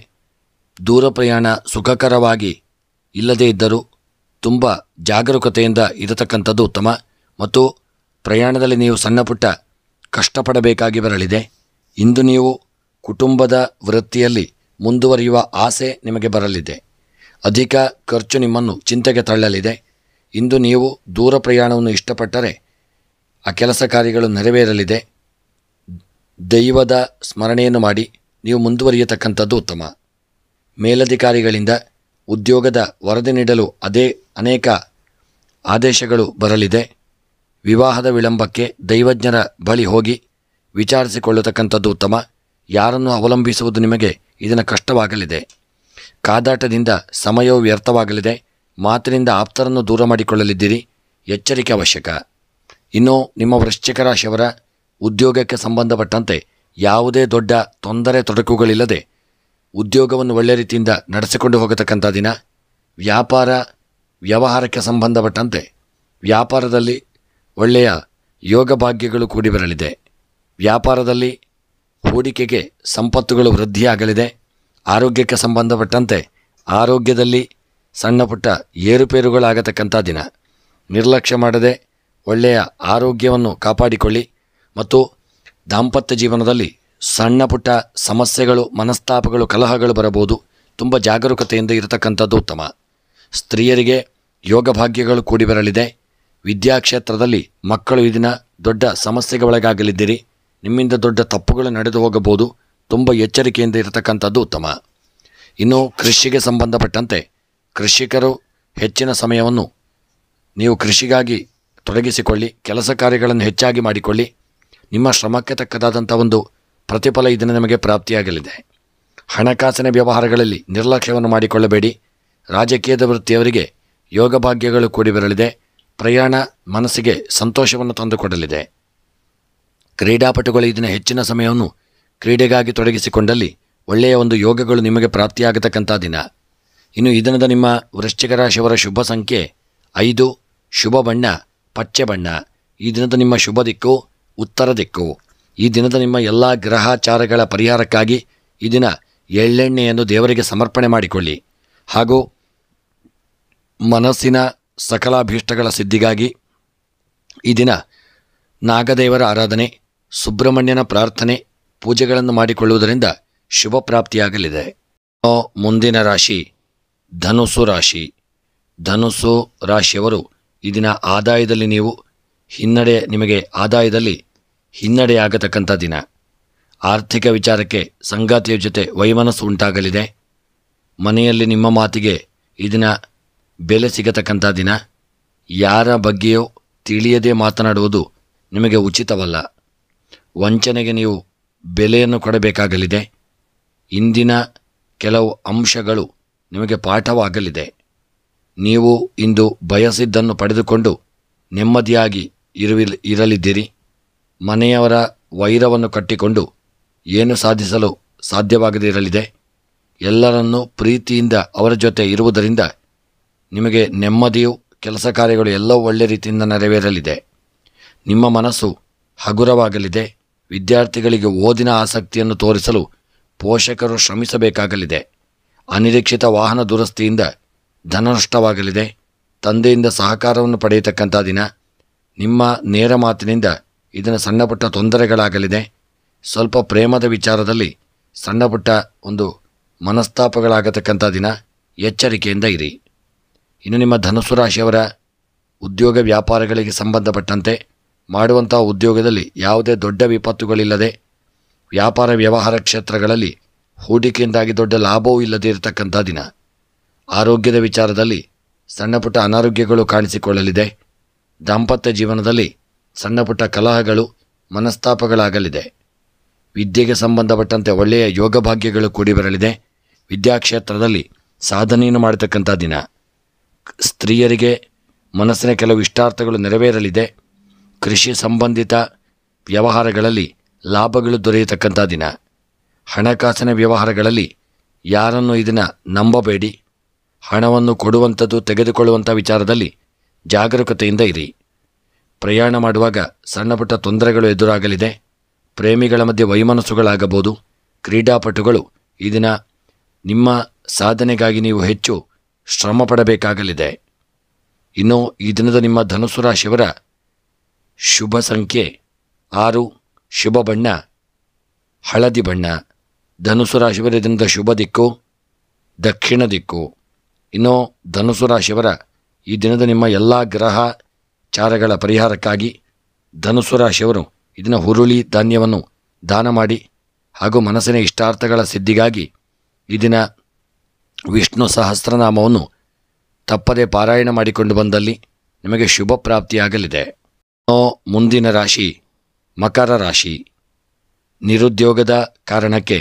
ದೂರ ಪ್ರಯಾಣ ಸುಖಕರವಾಗಿ ಇಲ್ಲದೇ ಇದ್ದರೂ ತುಂಬ ಜಾಗರೂಕತೆಯಿಂದ ಇರತಕ್ಕಂಥದ್ದು ಉತ್ತಮ. ಮತ್ತು ಪ್ರಯಾಣದಲ್ಲಿ ನೀವು ಸಣ್ಣ ಪುಟ್ಟ ಕಷ್ಟಪಡಬೇಕಾಗಿ ಬರಲಿದೆ. ಇಂದು ನೀವು ಕುಟುಂಬದ ವೃತ್ತಿಯಲ್ಲಿ ಮುಂದುವರಿಯುವ ಆಸೆ ನಿಮಗೆ ಬರಲಿದೆ. ಅಧಿಕ ಖರ್ಚು ನಿಮ್ಮನ್ನು ಚಿಂತೆಗೆ ತಳ್ಳಲಿದೆ. ಇಂದು ನೀವು ದೂರ ಪ್ರಯಾಣವನ್ನು ಇಷ್ಟಪಟ್ಟರೆ ಆ ಕೆಲಸ ಕಾರ್ಯಗಳು ನೆರವೇರಲಿದೆ. ದೈವದ ಸ್ಮರಣೆಯನ್ನು ಮಾಡಿ ನೀವು ಮುಂದುವರಿಯತಕ್ಕಂಥದ್ದು ಉತ್ತಮ. ಮೇಲಧಿಕಾರಿಗಳಿಂದ ಉದ್ಯೋಗದ ವರದಿ ನೀಡಲು ಅನೇಕ ಆದೇಶಗಳು ಬರಲಿದೆ. ವಿವಾಹದ ವಿಳಂಬಕ್ಕೆ ದೈವಜ್ಞರ ಬಳಿ ಹೋಗಿ ವಿಚಾರಿಸಿಕೊಳ್ಳತಕ್ಕಂಥದ್ದು ಉತ್ತಮ. ಯಾರನ್ನು ಅವಲಂಬಿಸುವುದು ನಿಮಗೆ ಇದನ್ನು ಕಷ್ಟವಾಗಲಿದೆ. ಕಾದಾಟದಿಂದ ಸಮಯವು ವ್ಯರ್ಥವಾಗಲಿದೆ. ಮಾತಿನಿಂದ ಆಪ್ತರನ್ನು ದೂರ ಮಾಡಿಕೊಳ್ಳಲಿದ್ದೀರಿ. ಎಚ್ಚರಿಕೆ ಅವಶ್ಯಕ. ಇನ್ನು ನಿಮ್ಮ ವೃಶ್ಚಿಕ ರಾಶಿಯವರ ಉದ್ಯೋಗಕ್ಕೆ ಸಂಬಂಧಪಟ್ಟಂತೆ ಯಾವುದೇ ದೊಡ್ಡ ತೊಂದರೆ ತೊಡಕುಗಳಿಲ್ಲದೆ ಉದ್ಯೋಗವನ್ನು ಒಳ್ಳೆಯ ರೀತಿಯಿಂದ ನಡೆಸಿಕೊಂಡು ಹೋಗತಕ್ಕಂಥ ದಿನ. ವ್ಯವಹಾರಕ್ಕೆ ಸಂಬಂಧಪಟ್ಟಂತೆ ವ್ಯಾಪಾರದಲ್ಲಿ ಒಳ್ಳೆಯ ಯೋಗ ಭಾಗ್ಯಗಳು ಕೂಡಿ ಬರಲಿದೆ. ವ್ಯಾಪಾರದಲ್ಲಿ ಹೂಡಿಕೆಗೆ ಸಂಪತ್ತುಗಳು ವೃದ್ಧಿಯಾಗಲಿದೆ. ಆರೋಗ್ಯಕ್ಕೆ ಸಂಬಂಧಪಟ್ಟಂತೆ ಆರೋಗ್ಯದಲ್ಲಿ ಸಣ್ಣ ಪುಟ್ಟ ಏರುಪೇರುಗಳಾಗತಕ್ಕಂಥ ದಿನ. ನಿರ್ಲಕ್ಷ್ಯ ಮಾಡದೆ ಒಳ್ಳೆಯ ಆರೋಗ್ಯವನ್ನು ಕಾಪಾಡಿಕೊಳ್ಳಿ. ಮತ್ತು ದಾಂಪತ್ಯ ಜೀವನದಲ್ಲಿ ಸಣ್ಣ ಪುಟ್ಟ ಸಮಸ್ಯೆಗಳು, ಮನಸ್ತಾಪಗಳು, ಕಲಹಗಳು ಬರಬಹುದು. ತುಂಬ ಜಾಗರೂಕತೆಯಿಂದ ಇರತಕ್ಕಂಥದ್ದು ಉತ್ತಮ. ಸ್ತ್ರೀಯರಿಗೆ ಯೋಗ ಭಾಗ್ಯಗಳು ಕೂಡಿ ಬರಲಿದೆ. ವಿದ್ಯಾಕ್ಷೇತ್ರದಲ್ಲಿ ಮಕ್ಕಳು ಈ ದಿನ ದೊಡ್ಡ ಸಮಸ್ಯೆಗೆ ಒಳಗಾಗಲಿದ್ದೀರಿ. ನಿಮ್ಮಿಂದ ದೊಡ್ಡ ತಪ್ಪುಗಳು ನಡೆದು ಹೋಗಬಹುದು. ತುಂಬ ಎಚ್ಚರಿಕೆಯಿಂದ ಇರತಕ್ಕಂಥದ್ದು ಉತ್ತಮ. ಇನ್ನು ಕೃಷಿಗೆ ಸಂಬಂಧಪಟ್ಟಂತೆ ಕೃಷಿಕರು ಹೆಚ್ಚಿನ ಸಮಯವನ್ನು ನೀವು ಕೃಷಿಗಾಗಿ ತೊಡಗಿಸಿಕೊಳ್ಳಿ. ಕೆಲಸ ಕಾರ್ಯಗಳನ್ನು ಹೆಚ್ಚಾಗಿ ಮಾಡಿಕೊಳ್ಳಿ. ನಿಮ್ಮ ಶ್ರಮಕ್ಕೆ ತಕ್ಕದಾದಂಥ ಒಂದು ಪ್ರತಿಫಲ ಈ ದಿನ ನಿಮಗೆ ಪ್ರಾಪ್ತಿಯಾಗಲಿದೆ. ಹಣಕಾಸಿನ ವ್ಯವಹಾರಗಳಲ್ಲಿ ನಿರ್ಲಕ್ಷ್ಯವನ್ನು ಮಾಡಿಕೊಳ್ಳಬೇಡಿ. ರಾಜಕೀಯದ ವೃತ್ತಿಯವರಿಗೆ ಯೋಗ ಭಾಗ್ಯಗಳು ಕೂಡಿ ಬರಲಿದೆ. ಪ್ರಯಾಣ ಮನಸ್ಸಿಗೆ ಸಂತೋಷವನ್ನು ತಂದುಕೊಡಲಿದೆ. ಕ್ರೀಡಾಪಟುಗಳು ಈ ದಿನ ಹೆಚ್ಚಿನ ಸಮಯವನ್ನು ಕ್ರೀಡೆಗಾಗಿ ತೊಡಗಿಸಿಕೊಂಡಲ್ಲಿ ಒಳ್ಳೆಯ ಒಂದು ಯೋಗಗಳು ನಿಮಗೆ ಪ್ರಾಪ್ತಿಯಾಗತಕ್ಕಂಥ ದಿನ. ಇನ್ನು ಈ ದಿನದ ನಿಮ್ಮ ವೃಶ್ಚಿಕ ರಾಶಿಯವರ ಶುಭ ಸಂಖ್ಯೆ 5, ಶುಭ ಬಣ್ಣ ಪಚ್ಚೆ ಬಣ್ಣ. ಈ ದಿನದ ನಿಮ್ಮ ಶುಭ ದಿಕ್ಕು ಉತ್ತರ ದಿಕ್ಕು. ಈ ದಿನದ ನಿಮ್ಮ ಎಲ್ಲ ಗ್ರಹಾಚಾರಗಳ ಪರಿಹಾರಕ್ಕಾಗಿ ಈ ದಿನ ಎಳ್ಳೆಣ್ಣೆಯನ್ನು ದೇವರಿಗೆ ಸಮರ್ಪಣೆ ಮಾಡಿಕೊಳ್ಳಿ. ಹಾಗೂ ಮನಸ್ಸಿನ ಸಕಲಾಭೀಷ್ಟಗಳ ಸಿದ್ಧಿಗಾಗಿ ಈ ದಿನ ನಾಗದೇವರ ಆರಾಧನೆ, ಸುಬ್ರಹ್ಮಣ್ಯನ ಪ್ರಾರ್ಥನೆ, ಪೂಜೆಗಳನ್ನು ಮಾಡಿಕೊಳ್ಳುವುದರಿಂದ ಶುಭ ಪ್ರಾಪ್ತಿಯಾಗಲಿದೆ. ಮುಂದಿನ ರಾಶಿ ಧನುಸ್ಸು ರಾಶಿ. ಧನುಸ್ಸು ರಾಶಿಯವರು ಈ ದಿನ ಆದಾಯದಲ್ಲಿ ನಿಮಗೆ ಆದಾಯದಲ್ಲಿ ಹಿನ್ನಡೆಯಾಗತಕ್ಕಂಥ ದಿನ. ಆರ್ಥಿಕ ವಿಚಾರಕ್ಕೆ ಸಂಗಾತಿಯ ಜೊತೆ ವೈಮನಸ್ಸು ಉಂಟಾಗಲಿದೆ. ಮನೆಯಲ್ಲಿ ನಿಮ್ಮ ಮಾತಿಗೆ ಈ ದಿನ ಬೆಲೆ ಸಿಗತಕ್ಕಂಥ ದಿನ. ಯಾರ ಬಗ್ಗೆಯೂ ತಿಳಿಯದೆ ಮಾತನಾಡುವುದು ನಿಮಗೆ ಉಚಿತವಲ್ಲ. ವಂಚನೆಗೆ ನೀವು ಬೆಲೆಯನ್ನು ಕೊಡಬೇಕಾಗಲಿದೆ. ಇಂದಿನ ಕೆಲವು ಅಂಶಗಳು ನಿಮಗೆ ಪಾಠವಾಗಲಿದೆ. ನೀವು ಇಂದು ಬಯಸಿದ್ದನ್ನು ಪಡೆದುಕೊಂಡು ನೆಮ್ಮದಿಯಾಗಿ ಇರಲಿದ್ದೀರಿ. ಮನೆಯವರ ವೈರವನ್ನು ಕಟ್ಟಿಕೊಂಡು ಏನು ಸಾಧಿಸಲು ಸಾಧ್ಯವಾಗದೇ ಇರಲಿದೆ. ಎಲ್ಲರನ್ನೂ ಪ್ರೀತಿಯಿಂದ ಅವರ ಜೊತೆ ಇರುವುದರಿಂದ ನಿಮಗೆ ನೆಮ್ಮದಿಯು, ಕೆಲಸ ಕಾರ್ಯಗಳು ಎಲ್ಲವೂ ಒಳ್ಳೆಯ ರೀತಿಯಿಂದ ನೆರವೇರಲಿದೆ. ನಿಮ್ಮ ಮನಸ್ಸು ಹಗುರವಾಗಲಿದೆ. ವಿದ್ಯಾರ್ಥಿಗಳಿಗೆ ಓದಿನ ಆಸಕ್ತಿಯನ್ನು ತೋರಿಸಲು ಪೋಷಕರು ಶ್ರಮಿಸಬೇಕಾಗಲಿದೆ. ಅನಿರೀಕ್ಷಿತ ವಾಹನ ದುರಸ್ತಿಯಿಂದ ಧನ ನಷ್ಟವಾಗಲಿದೆ. ತಂದೆಯಿಂದ ಸಹಕಾರವನ್ನು ಪಡೆಯತಕ್ಕಂಥ ದಿನ. ನಿಮ್ಮ ನೇರ ಮಾತಿನಿಂದ ಇದನ್ನು ಸಣ್ಣ ಪುಟ್ಟ ತೊಂದರೆಗಳಾಗಲಿದೆ. ಸ್ವಲ್ಪ ಪ್ರೇಮದ ವಿಚಾರದಲ್ಲಿ ಸಣ್ಣ ಪುಟ್ಟ ಒಂದು ಮನಸ್ತಾಪಗಳಾಗತಕ್ಕಂಥ ದಿನ. ಎಚ್ಚರಿಕೆಯಿಂದ ಇರಿ. ಇನ್ನು ನಿಮ್ಮ ಧನುಸ್ಸು ರಾಶಿಯವರ ಉದ್ಯೋಗ ವ್ಯಾಪಾರಗಳಿಗೆ ಸಂಬಂಧಪಟ್ಟಂತೆ ಮಾಡುವಂಥ ಉದ್ಯೋಗದಲ್ಲಿ ಯಾವುದೇ ದೊಡ್ಡ ವಿಪತ್ತುಗಳಿಲ್ಲದೆ, ವ್ಯಾಪಾರ ವ್ಯವಹಾರ ಕ್ಷೇತ್ರಗಳಲ್ಲಿ ಹೂಡಿಕೆಯಿಂದಾಗಿ ದೊಡ್ಡ ಲಾಭವೂ ಇಲ್ಲದೆ ಇರತಕ್ಕಂಥ ದಿನ. ಆರೋಗ್ಯದ ವಿಚಾರದಲ್ಲಿ ಸಣ್ಣ ಪುಟ್ಟ ಅನಾರೋಗ್ಯಗಳು ಕಾಣಿಸಿಕೊಳ್ಳಲಿದೆ. ದಾಂಪತ್ಯ ಜೀವನದಲ್ಲಿ ಸಣ್ಣ ಪುಟ್ಟ ಕಲಹಗಳು, ಮನಸ್ತಾಪಗಳಾಗಲಿದೆ. ವಿದ್ಯೆಗೆ ಸಂಬಂಧಪಟ್ಟಂತೆ ಒಳ್ಳೆಯ ಯೋಗ ಭಾಗ್ಯಗಳು ಕೂಡಿ ಬರಲಿದೆ. ವಿದ್ಯಾಕ್ಷೇತ್ರದಲ್ಲಿ ಸಾಧನೆಯನ್ನು ಮಾಡತಕ್ಕಂಥ ದಿನ. ಸ್ತ್ರೀಯರಿಗೆ ಮನಸ್ಸಿನ ಕೆಲವು ಇಷ್ಟಾರ್ಥಗಳು ನೆರವೇರಲಿದೆ. ಕೃಷಿ ಸಂಬಂಧಿತ ವ್ಯವಹಾರಗಳಲ್ಲಿ ಲಾಭಗಳು ದೊರೆಯತಕ್ಕಂಥ ದಿನ. ಹಣಕಾಸಿನ ವ್ಯವಹಾರಗಳಲ್ಲಿ ಯಾರನ್ನು ಇದನ್ನು ನಂಬಬೇಡಿ. ಹಣವನ್ನು ಕೊಡುವಂಥದ್ದು ತೆಗೆದುಕೊಳ್ಳುವಂಥ ವಿಚಾರದಲ್ಲಿ ಜಾಗರೂಕತೆಯಿಂದ ಇರಿ. ಪ್ರಯಾಣ ಮಾಡುವಾಗ ಸಣ್ಣ ಪುಟ್ಟ ತೊಂದರೆಗಳು ಎದುರಾಗಲಿದೆ. ಪ್ರೇಮಿಗಳ ಮಧ್ಯೆ ವೈಮನಸ್ಸುಗಳಾಗಬಹುದು. ಕ್ರೀಡಾಪಟುಗಳು ಈ ದಿನ ನಿಮ್ಮ ಸಾಧನೆಗಾಗಿ ನೀವು ಹೆಚ್ಚು ಶ್ರಮ ಪಡಬೇಕಾಗಲಿದೆ. ಇನ್ನು ಈ ದಿನದ ನಿಮ್ಮ ಧನುಸ್ಸು ರಾಶಿಯವರ ಶುಭ ಸಂಖ್ಯೆ 6, ಶುಭ ಬಣ್ಣ ಹಳದಿ ಬಣ್ಣ. ಧನುಸ್ಸು ರಾಶಿಯವರ ದಿನದ ಶುಭ ದಿಕ್ಕು ದಕ್ಷಿಣ ದಿಕ್ಕು. ಇನ್ನು ಧನುಸ್ಸು ರಾಶಿಯವರ ಈ ದಿನದ ನಿಮ್ಮ ಎಲ್ಲ ಗ್ರಹ ಚಾರಗಳ ಪರಿಹಾರಕ್ಕಾಗಿ ಧನುಸ್ಸು ರಾಶಿಯವರು ಇದನ್ನು ಹುರುಳಿ ಧಾನ್ಯವನ್ನು ದಾನ ಮಾಡಿ ಹಾಗೂ ಮನಸ್ಸಿನ ಇಷ್ಟಾರ್ಥಗಳ ಸಿದ್ಧಿಗಾಗಿ ಈ ದಿನ ವಿಷ್ಣು ಸಹಸ್ರನಾಮವನ್ನು ತಪ್ಪದೆ ಪಾರಾಯಣ ಮಾಡಿಕೊಂಡು ಬಂದಲ್ಲಿ ನಿಮಗೆ ಶುಭ ಪ್ರಾಪ್ತಿಯಾಗಲಿದೆ. ಮುಂದಿನ ರಾಶಿ ಮಕರ ರಾಶಿ. ನಿರುದ್ಯೋಗದ ಕಾರಣಕ್ಕೆ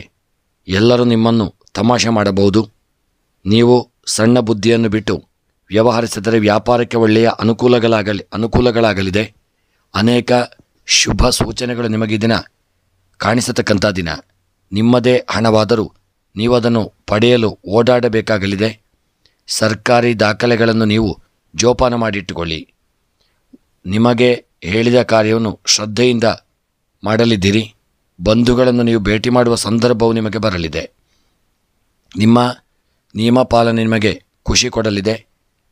ಎಲ್ಲರೂ ನಿಮ್ಮನ್ನು ತಮಾಷೆ ಮಾಡಬಹುದು. ನೀವು ಸಣ್ಣ ಬುದ್ಧಿಯನ್ನು ಬಿಟ್ಟು ವ್ಯವಹರಿಸಿದರೆ ವ್ಯಾಪಾರಕ್ಕೆ ಒಳ್ಳೆಯ ಅನುಕೂಲಗಳಾಗಲಿದೆ. ಅನೇಕ ಶುಭ ಸೂಚನೆಗಳು ನಿಮಗೆ ದಿನ ಕಾಣಿಸತಕ್ಕಂಥ ದಿನ. ನಿಮ್ಮದೇ ಹಣವಾದರೂ ನೀವು ಅದನ್ನು ಪಡೆಯಲು ಓಡಾಡಬೇಕಾಗಲಿದೆ. ಸರ್ಕಾರಿ ದಾಖಲೆಗಳನ್ನು ನೀವು ಜೋಪಾನ ಮಾಡಿಟ್ಟುಕೊಳ್ಳಿ. ನಿಮಗೆ ಹೇಳಿದ ಕಾರ್ಯವನ್ನು ಶ್ರದ್ಧೆಯಿಂದ ಮಾಡಲಿದ್ದೀರಿ. ಬಂಧುಗಳನ್ನು ನೀವು ಭೇಟಿ ಮಾಡುವ ಸಂದರ್ಭವು ನಿಮಗೆ ಬರಲಿದೆ. ನಿಮ್ಮ ನಿಯಮ ಪಾಲನೆ ನಿಮಗೆ ಖುಷಿ ಕೊಡಲಿದೆ.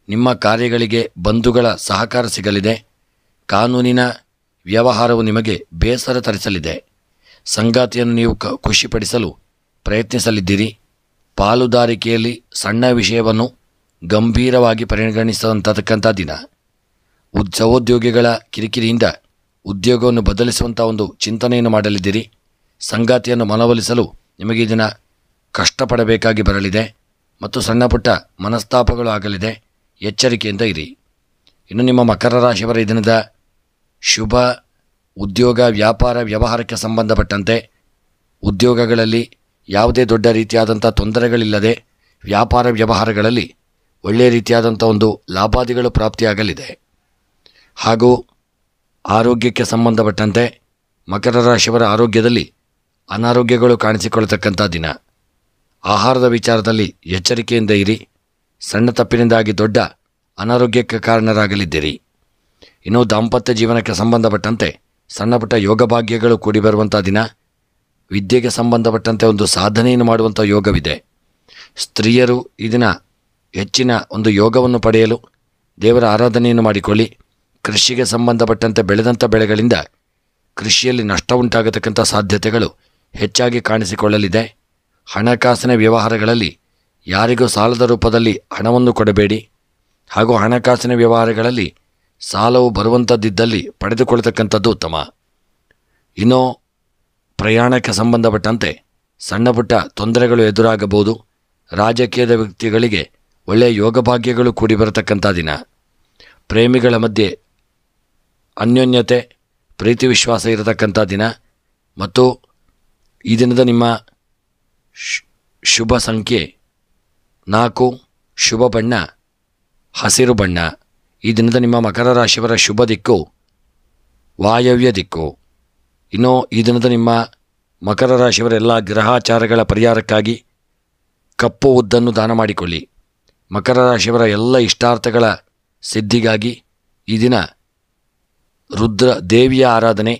ನಿಮ್ಮ ಕಾರ್ಯಗಳಿಗೆ ಬಂಧುಗಳ ಸಹಕಾರ ಸಿಗಲಿದೆ. ಕಾನೂನಿನ ವ್ಯವಹಾರವು ನಿಮಗೆ ಬೇಸರ ತರಿಸಲಿದೆ. ಸಂಗಾತಿಯನ್ನು ನೀವು ಖುಷಿಪಡಿಸಲು ಪ್ರಯತ್ನಿಸಲಿದ್ದೀರಿ. ಪಾಲುದಾರಿಕೆಯಲ್ಲಿ ಸಣ್ಣ ವಿಷಯವನ್ನು ಗಂಭೀರವಾಗಿ ಪರಿಗಣಿಸುವಂತಕ್ಕಂಥ ದಿನ. ಸಹೋದ್ಯೋಗಿಗಳ ಕಿರಿಕಿರಿಯಿಂದ ಉದ್ಯೋಗವನ್ನು ಬದಲಿಸುವಂಥ ಒಂದು ಚಿಂತನೆಯನ್ನು ಮಾಡಲಿದ್ದೀರಿ. ಸಂಗಾತಿಯನ್ನು ಮನವೊಲಿಸಲು ನಿಮಗೆ ಈ ದಿನ ಕಷ್ಟಪಡಬೇಕಾಗಿ ಬರಲಿದೆ ಮತ್ತು ಸಣ್ಣ ಪುಟ್ಟ ಮನಸ್ತಾಪಗಳು ಆಗಲಿದೆ. ಎಚ್ಚರಿಕೆಯಿಂದ ಇರಿ. ಇನ್ನು ನಿಮ್ಮ ಮಕರ ರಾಶಿಯವರ ಈ ದಿನದ ಶುಭ ಉದ್ಯೋಗ ವ್ಯಾಪಾರ ವ್ಯವಹಾರಕ್ಕೆ ಸಂಬಂಧಪಟ್ಟಂತೆ ಉದ್ಯೋಗಗಳಲ್ಲಿ ಯಾವುದೇ ದೊಡ್ಡ ರೀತಿಯಾದಂಥ ತೊಂದರೆಗಳಿಲ್ಲದೆ ವ್ಯಾಪಾರ ವ್ಯವಹಾರಗಳಲ್ಲಿ ಒಳ್ಳೆಯ ರೀತಿಯಾದಂಥ ಒಂದು ಲಾಭಾದಿಗಳು ಪ್ರಾಪ್ತಿಯಾಗಲಿದೆ. ಹಾಗೂ ಆರೋಗ್ಯಕ್ಕೆ ಸಂಬಂಧಪಟ್ಟಂತೆ ಮಕರ ರಾಶಿಯವರ ಆರೋಗ್ಯದಲ್ಲಿ ಅನಾರೋಗ್ಯಗಳು ಕಾಣಿಸಿಕೊಳ್ಳತಕ್ಕಂಥ ದಿನ. ಆಹಾರದ ವಿಚಾರದಲ್ಲಿ ಎಚ್ಚರಿಕೆಯಿಂದ ಇರಿ. ಸಣ್ಣ ತಪ್ಪಿನಿಂದಾಗಿ ದೊಡ್ಡ ಅನಾರೋಗ್ಯಕ್ಕೆ ಕಾರಣರಾಗಲಿದ್ದೀರಿ. ಇನ್ನು ದಾಂಪತ್ಯ ಜೀವನಕ್ಕೆ ಸಂಬಂಧಪಟ್ಟಂತೆ ಸಣ್ಣ ಪುಟ್ಟ ಯೋಗ ಭಾಗ್ಯಗಳು ಕೂಡಿ ಬರುವಂಥ ದಿನ. ವಿದ್ಯೆಗೆ ಸಂಬಂಧಪಟ್ಟಂತೆ ಒಂದು ಸಾಧನೆಯನ್ನು ಮಾಡುವಂಥ ಯೋಗವಿದೆ. ಸ್ತ್ರೀಯರು ಈ ದಿನ ಹೆಚ್ಚಿನ ಒಂದು ಯೋಗವನ್ನು ಪಡೆಯಲು ದೇವರ ಆರಾಧನೆಯನ್ನು ಮಾಡಿಕೊಳ್ಳಿ. ಕೃಷಿಗೆ ಸಂಬಂಧಪಟ್ಟಂತೆ ಬೆಳೆದಂಥ ಬೆಳೆಗಳಿಂದ ಕೃಷಿಯಲ್ಲಿ ನಷ್ಟ ಉಂಟಾಗತಕ್ಕಂಥ ಸಾಧ್ಯತೆಗಳು ಹೆಚ್ಚಾಗಿ ಕಾಣಿಸಿಕೊಳ್ಳಲಿದೆ. ಹಣಕಾಸಿನ ವ್ಯವಹಾರಗಳಲ್ಲಿ ಯಾರಿಗೂ ಸಾಲದ ರೂಪದಲ್ಲಿ ಹಣವನ್ನು ಕೊಡಬೇಡಿ. ಹಾಗೂ ಹಣಕಾಸಿನ ವ್ಯವಹಾರಗಳಲ್ಲಿ ಸಾಲವು ಬರುವಂಥದ್ದಿದ್ದಲ್ಲಿ ಪಡೆದುಕೊಳ್ಳತಕ್ಕಂಥದ್ದು ಉತ್ತಮ. ಇನ್ನು ಪ್ರಯಾಣಕ್ಕೆ ಸಂಬಂಧಪಟ್ಟಂತೆ ಸಣ್ಣ ಪುಟ್ಟ ತೊಂದರೆಗಳು ಎದುರಾಗಬಹುದು. ರಾಜಕೀಯದ ವ್ಯಕ್ತಿಗಳಿಗೆ ಒಳ್ಳೆಯ ಯೋಗ ಭಾಗ್ಯಗಳು ಕೂಡಿ ಬರತಕ್ಕಂಥ ದಿನ. ಪ್ರೇಮಿಗಳ ಮಧ್ಯೆ ಅನ್ಯೋನ್ಯತೆ ಪ್ರೀತಿ ವಿಶ್ವಾಸ ಇರತಕ್ಕಂಥ ದಿನ. ಮತ್ತು ಈ ದಿನದ ನಿಮ್ಮ ಶುಭ ಸಂಖ್ಯೆ 4, ಶುಭ ಬಣ್ಣ ಹಸಿರು ಬಣ್ಣ. ಈ ದಿನದ ನಿಮ್ಮ ಮಕರ ರಾಶಿಯವರ ಶುಭ ದಿಕ್ಕು ವಾಯವ್ಯ ದಿಕ್ಕು. ಇನ್ನು ಈ ದಿನದ ನಿಮ್ಮ ಮಕರ ರಾಶಿಯವರ ಎಲ್ಲ ಗ್ರಹಾಚಾರಗಳ ಪರಿಹಾರಕ್ಕಾಗಿ ಕಪ್ಪು ಉದ್ದನ್ನು ದಾನ ಮಾಡಿಕೊಳ್ಳಿ. ಮಕರ ರಾಶಿಯವರ ಎಲ್ಲ ಇಷ್ಟಾರ್ಥಗಳ ಸಿದ್ಧಿಗಾಗಿ ಈ ದಿನ ರುದ್ರ ದೇವಿಯ ಆರಾಧನೆ,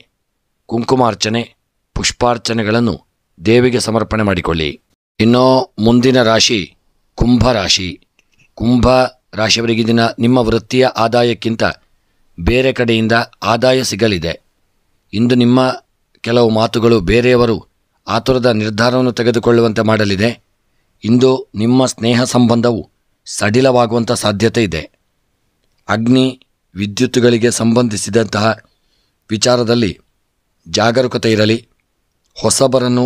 ಕುಂಕುಮಾರ್ಚನೆ, ಪುಷ್ಪಾರ್ಚನೆಗಳನ್ನು ದೇವಿಗೆ ಸಮರ್ಪಣೆ ಮಾಡಿಕೊಳ್ಳಿ. ಇನ್ನು ಮುಂದಿನ ರಾಶಿ ಕುಂಭ ರಾಶಿ. ಕುಂಭ ರಾಶಿಯವರಿಗೆ ದಿನ ನಿಮ್ಮ ವೃತ್ತಿಯ ಆದಾಯಕ್ಕಿಂತ ಬೇರೆ ಕಡೆಯಿಂದ ಆದಾಯ ಸಿಗಲಿದೆ. ಇಂದು ನಿಮ್ಮ ಕೆಲವು ಮಾತುಗಳು ಬೇರೆಯವರು ಆತುರದ ನಿರ್ಧಾರವನ್ನು ತೆಗೆದುಕೊಳ್ಳುವಂತೆ ಮಾಡಲಿದೆ. ಇಂದು ನಿಮ್ಮ ಸ್ನೇಹ ಸಂಬಂಧವು ಸಡಿಲವಾಗುವಂಥ ಸಾಧ್ಯತೆ ಇದೆ. ಅಗ್ನಿ ವಿದ್ಯುತ್ತುಗಳಿಗೆ ಸಂಬಂಧಿಸಿದಂತಹ ವಿಚಾರದಲ್ಲಿ ಜಾಗರೂಕತೆ ಇರಲಿ. ಹೊಸಬರನ್ನು